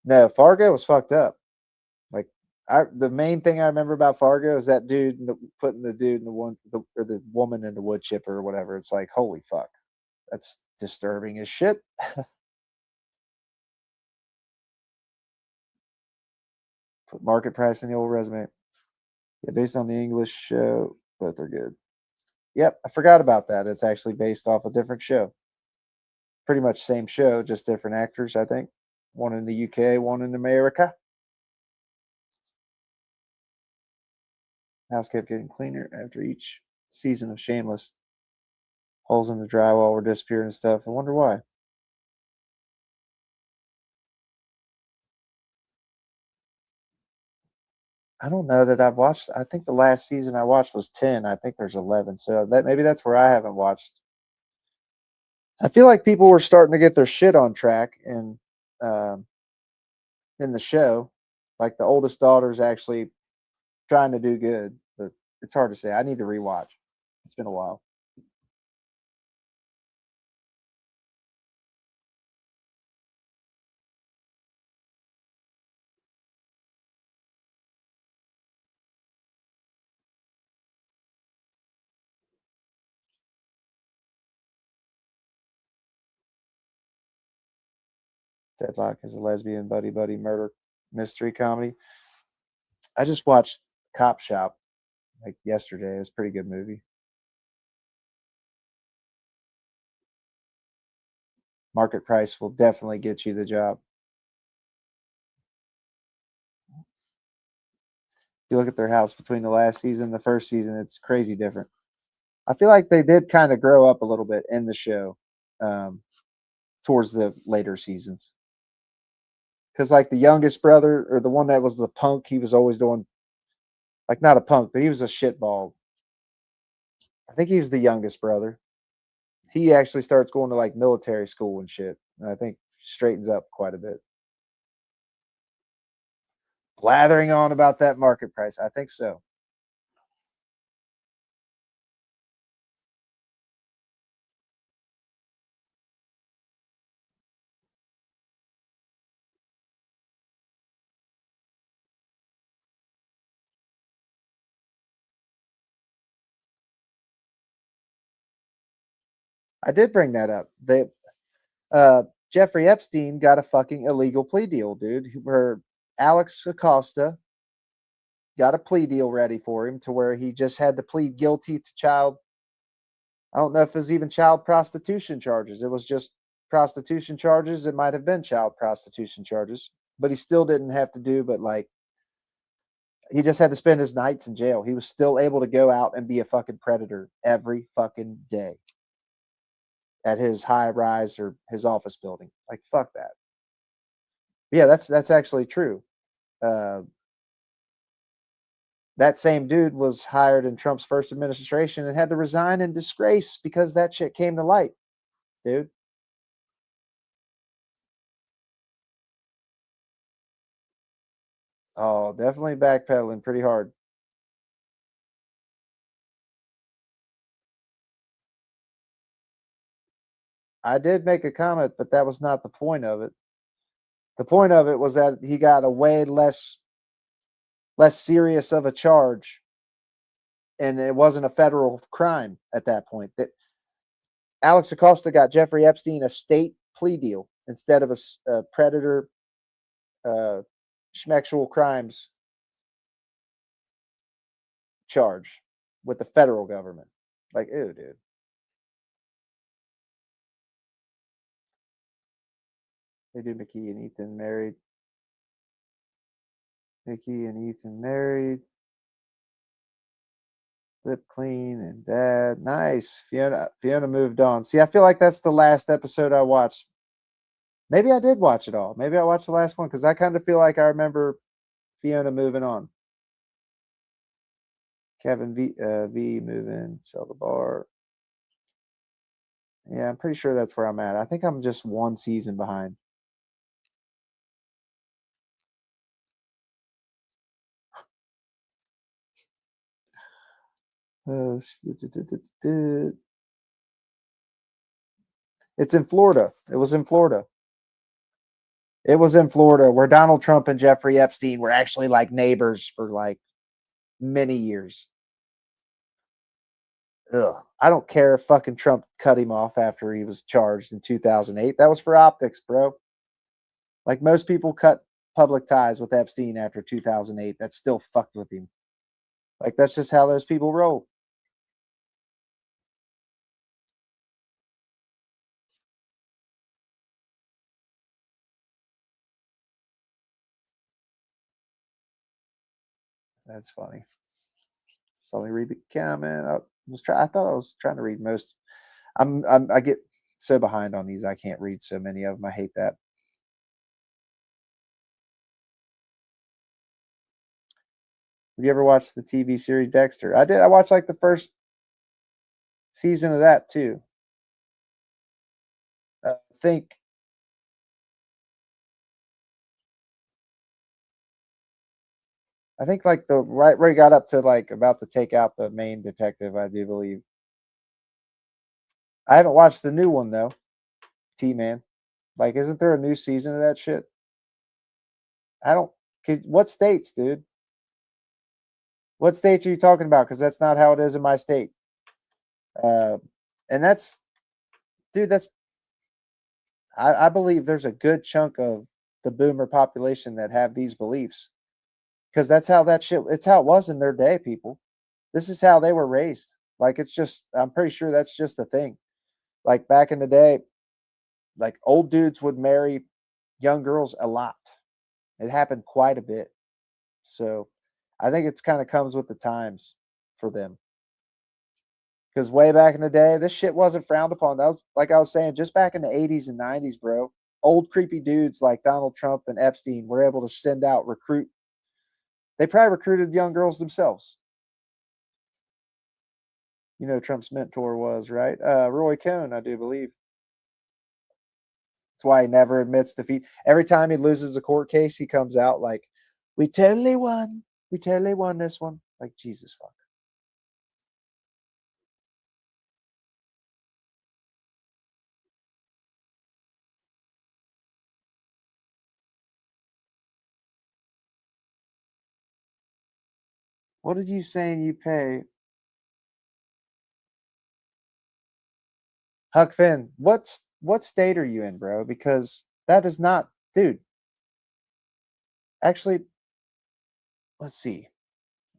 No, Fargo was fucked up. Like the main thing I remember about Fargo is that dude putting the dude in or the woman in the wood chipper or whatever. It's like holy fuck, that's disturbing as shit. Put market price in the old resume. Yeah, based on the English show, both are good. Yep, I forgot about that. It's actually based off a different show. Pretty much same show, just different actors, I think. One in the UK, one in America. House kept getting cleaner after each season of Shameless. Holes in the drywall were disappearing and stuff. I wonder why. I don't know that I've watched. I think the last season I watched was 10. I think there's 11. So maybe that's where I haven't watched. I feel like people were starting to get their shit on track in the show. Like the oldest daughter's actually trying to do good, but it's hard to say. I need to rewatch. It's been a while. Deadlock is a lesbian buddy murder mystery comedy. I just watched Cop Shop like yesterday. It was a pretty good movie. Market price will definitely get you the job. If you look at their house between the last season and the first season, it's crazy different. I feel like they did kind of grow up a little bit in the show towards the later seasons. Because like the youngest brother or the one that was the punk, he was always doing like not a punk, but he was a shitball. I think he was the youngest brother. He actually starts going to like military school and shit. And I think straightens up quite a bit. Blathering on about that market price. I think so. I did bring that up. Jeffrey Epstein got a fucking illegal plea deal, dude. Where Alex Acosta got a plea deal ready for him to where he just had to plead guilty to child. I don't know if it was even child prostitution charges. It was just prostitution charges. It might have been child prostitution charges, but he still didn't have to do, but like, he just had to spend his nights in jail. He was still able to go out and be a fucking predator every fucking day at his high rise or his office building. Like, fuck that. Yeah, that's actually true. That same dude was hired in Trump's first administration and had to resign in disgrace because that shit came to light, dude. Oh, definitely backpedaling pretty hard. I did make a comment, but that was not the point of it. The point of it was that he got a way less serious of a charge, and it wasn't a federal crime at that point. That Alex Acosta got Jeffrey Epstein a state plea deal instead of a predator schmexual crimes charge with the federal government. Like, ew, dude. They do Mickey and Ethan married. Mickey and Ethan married. Lip clean and dad. Nice. Fiona moved on. See, I feel like that's the last episode I watched. Maybe I did watch it all. Maybe I watched the last one because I kind of feel like I remember Fiona moving on. Kevin V moving, sell the bar. Yeah, I'm pretty sure that's where I'm at. I think I'm just one season behind. It's in Florida. It was in Florida. It was in Florida where Donald Trump and Jeffrey Epstein were actually like neighbors for like many years. Ugh. I don't care if fucking Trump cut him off after he was charged in 2008. That was for optics, bro. Like most people cut public ties with Epstein after 2008. That still fucked with him. Like that's just how those people roll. That's funny. So let me read the comment. I thought I was trying to read most. I get so behind on these. I can't read so many of them. I hate that. Have you ever watched the TV series Dexter? I did. I watched like the first season of that too. I think like the right where he got up to like about to take out the main detective, I do believe. I haven't watched the new one though. T-Man. Like, isn't there a new season of that shit? What states, dude? What states are you talking about? Because that's not how it is in my state. And that's, dude, I believe there's a good chunk of the boomer population that have these beliefs. Because that's how it's how it was in their day, people. This is how they were raised. Like, I'm pretty sure that's just a thing. Like, back in the day, like, old dudes would marry young girls a lot. It happened quite a bit. So, I think it's kind of comes with the times for them. Because way back in the day, this shit wasn't frowned upon. That was, like I was saying, just back in the 80s and 90s, bro. Old creepy dudes like Donald Trump and Epstein were able to recruit. They probably recruited young girls themselves. You know, Trump's mentor was, right? Roy Cohn, I do believe. That's why he never admits defeat. Every time he loses a court case, he comes out like, we totally won. We totally won this one. Like, Jesus fuck. What did you saying you pay? Huck Finn, what state are you in, bro? Because that is not, dude. Actually, let's see.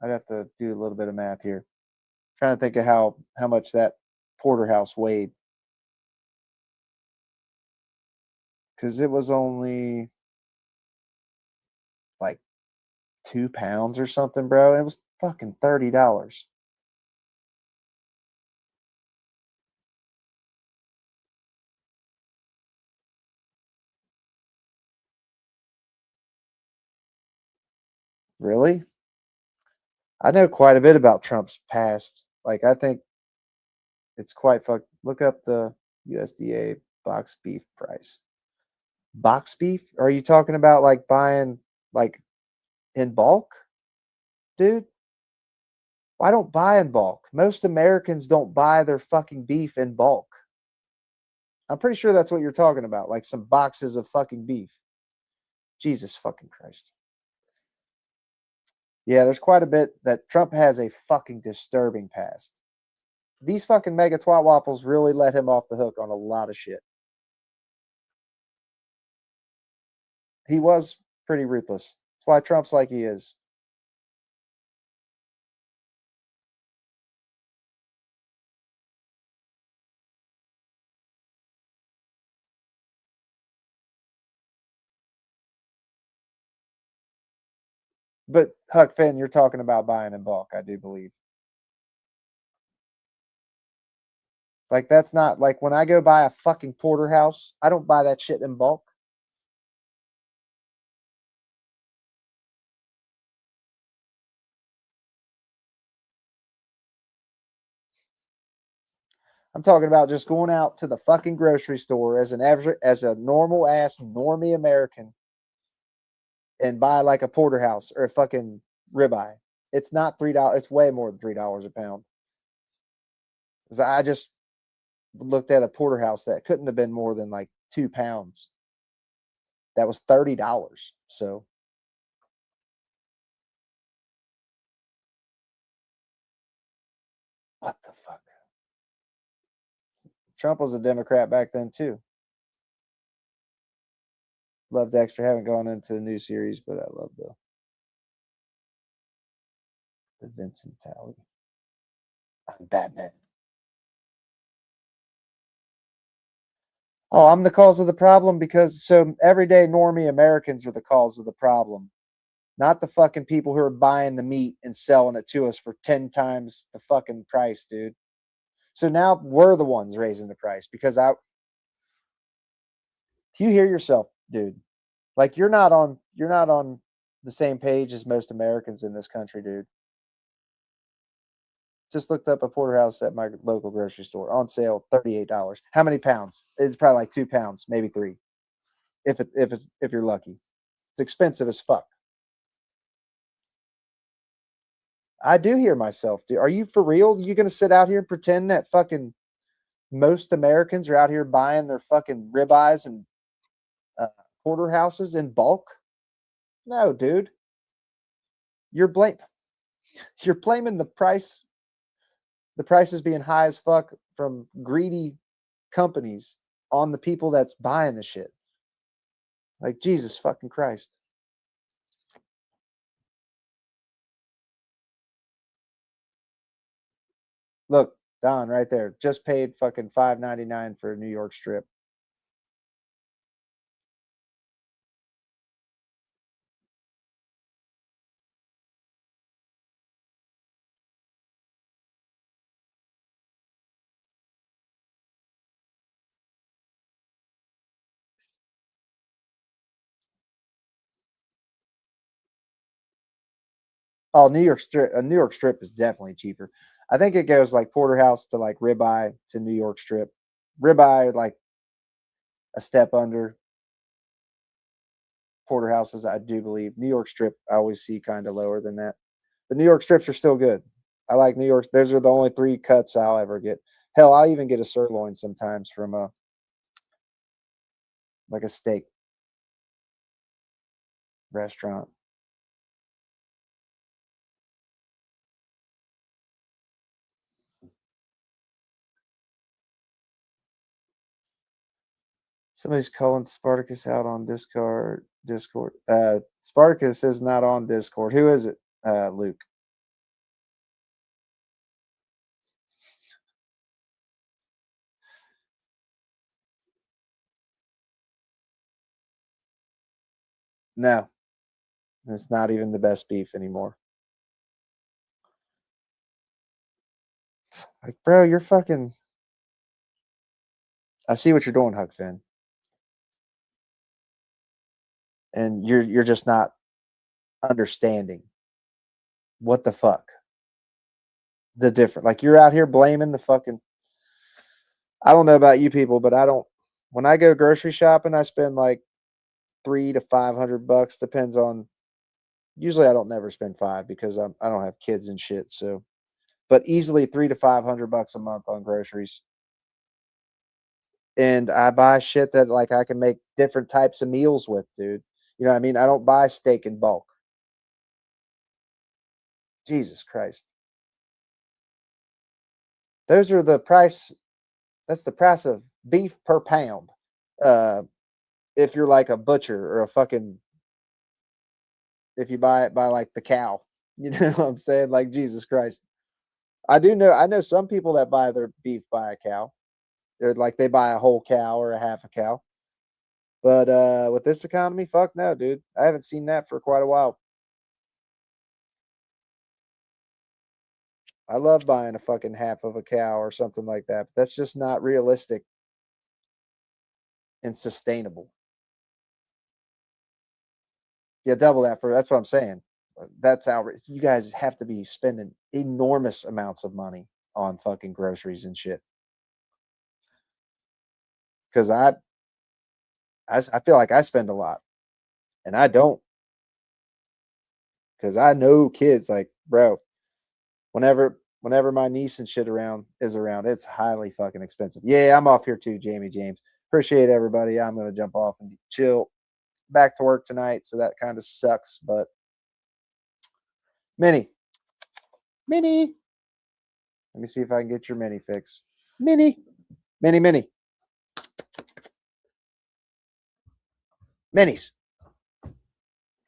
I'd have to do a little bit of math here. Trying to think of how much that porterhouse weighed. Because it was only like 2 pounds or something, bro. It was fucking $30. Really? I know quite a bit about Trump's past. Like, I think it's quite fucked. Look up the USDA box beef price. Box beef? Are you talking about like buying like in bulk? Dude, I don't buy in bulk. Most Americans don't buy their fucking beef in bulk. I'm pretty sure that's what you're talking about. Like some boxes of fucking beef. Jesus fucking Christ. Yeah, there's quite a bit that Trump has a fucking disturbing past. These fucking mega twat waffles really let him off the hook on a lot of shit. He was pretty ruthless. That's why Trump's like he is. But Huck Finn, you're talking about buying in bulk, I do believe. Like that's not like when I go buy a fucking porterhouse, I don't buy that shit in bulk. I'm talking about just going out to the fucking grocery store as a normal ass normie American and buy like a porterhouse or a fucking ribeye. It's not $3. It's way more than $3 a pound. Because I just looked at a porterhouse that couldn't have been more than like 2 pounds. That was $30. So what the fuck? Trump was a Democrat back then too. Love Dexter. Haven't gone into the new series, but I love the Vincent Talley. I'm Batman. Oh, I'm the cause of the problem because so everyday normie Americans are the cause of the problem, not the fucking people who are buying the meat and selling it to us for 10 times the fucking price, dude. So now we're the ones raising the price because do you hear yourself, dude? Like you're not on the same page as most Americans in this country, dude. Just looked up a porterhouse at my local grocery store on sale, $38. How many pounds? It's probably like 2 pounds, maybe 3. If you're lucky. It's expensive as fuck. I do hear myself, dude. Are you for real? You gonna sit out here and pretend that fucking most Americans are out here buying their fucking ribeyes and porterhouses in bulk? No, dude. You're blaming the price. The prices being high as fuck from greedy companies on the people that's buying the shit. Like Jesus fucking Christ. Look, Don, right there. Just paid fucking $5.99 for a New York strip. Oh, a New York strip is definitely cheaper. I think it goes like porterhouse to like ribeye to New York strip. Ribeye like a step under porterhouses, I do believe. New York strip I always see kind of lower than that. The New York strips are still good. I like New York. Those are the only 3 cuts I'll ever get. Hell, I'll even get a sirloin sometimes from a steak restaurant. Somebody's calling Spartacus out on Discord. Spartacus is not on Discord. Who is it? Luke. No. It's not even the best beef anymore. Like, bro, you're fucking... I see what you're doing, Huck Finn. And you're just not understanding what the fuck. The different. Like, you're out here blaming the fucking... I don't know about you people, but I don't... When I go grocery shopping, I spend like $300 to $500. Depends on... Usually I don't never spend $5 because I don't have kids and shit, so... But easily $300 to $500 a month on groceries. and I buy shit that like I can make different types of meals with, dude. You know what I mean? I don't buy steak in bulk. Jesus Christ. Those are the price. That's the price of beef per pound. If you're like a butcher or a fucking, if you buy it by like the cow, you know what I'm saying? Like Jesus Christ. I know some people that buy their beef by a cow. They're like they buy a whole cow or a half a cow. But with this economy, fuck no, dude. I haven't seen that for quite a while. I love buying a fucking half of a cow or something like that. But that's just not realistic and sustainable. Yeah, double that for that's what I'm saying. That's outrageous. You guys have to be spending enormous amounts of money on fucking groceries and shit. Because I feel like I spend a lot, and I don't. Because I know kids like, bro, whenever my niece and shit is around, it's highly fucking expensive. Yeah, I'm off here too, Jamie James. Appreciate everybody. I'm gonna jump off and chill. Back to work tonight, so that kind of sucks. But Minnie, let me see if I can get your mini fix. Minnie, minis.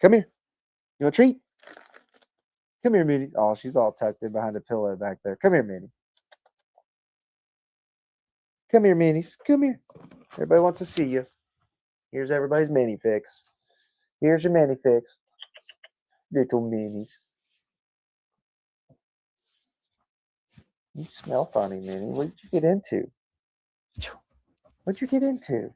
Come here. You want a treat? Come here, Minnie. Oh, she's all tucked in behind a pillow back there. Come here, Minnie. Come here, minis. Come here. Everybody wants to see you. Here's everybody's mini fix. Here's your mini fix. Little minis. You smell funny, Minnie. What did you get into? What'd you get into?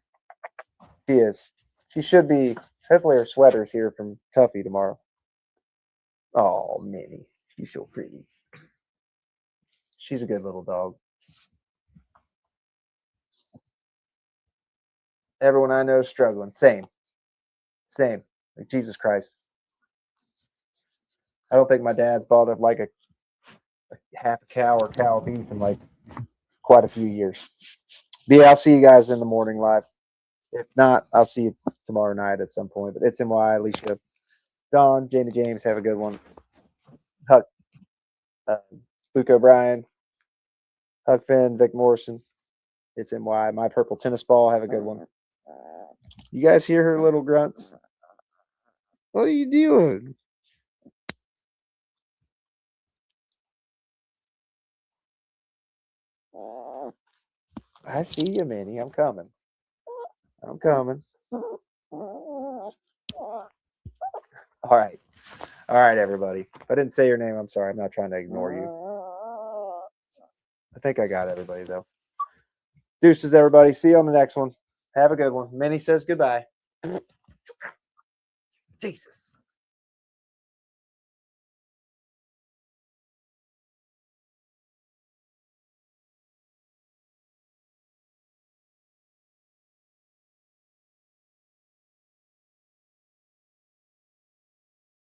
She is. She should be. Hopefully her sweater's here from Tuffy tomorrow. Oh, Minnie. She's so pretty. She's a good little dog. Everyone I know is struggling. Same. Like Jesus Christ. I don't think my dad's bought up like a half a cow or cow beef in like quite a few years. But yeah, I'll see you guys in the morning live. If not, I'll see you tomorrow night at some point. But it's NY, Alicia, Don, Jamie James, have a good one. Huck, Luke O'Brien, Huck Finn, Vic Morrison. It's NY. My purple tennis ball. Have a good one. You guys hear her little grunts? What are you doing? I see you, Minnie. I'm coming. All right. All right, everybody. If I didn't say your name, I'm sorry. I'm not trying to ignore you. I think I got everybody, though. Deuces, everybody. See you on the next one. Have a good one. Minnie says goodbye. Jesus.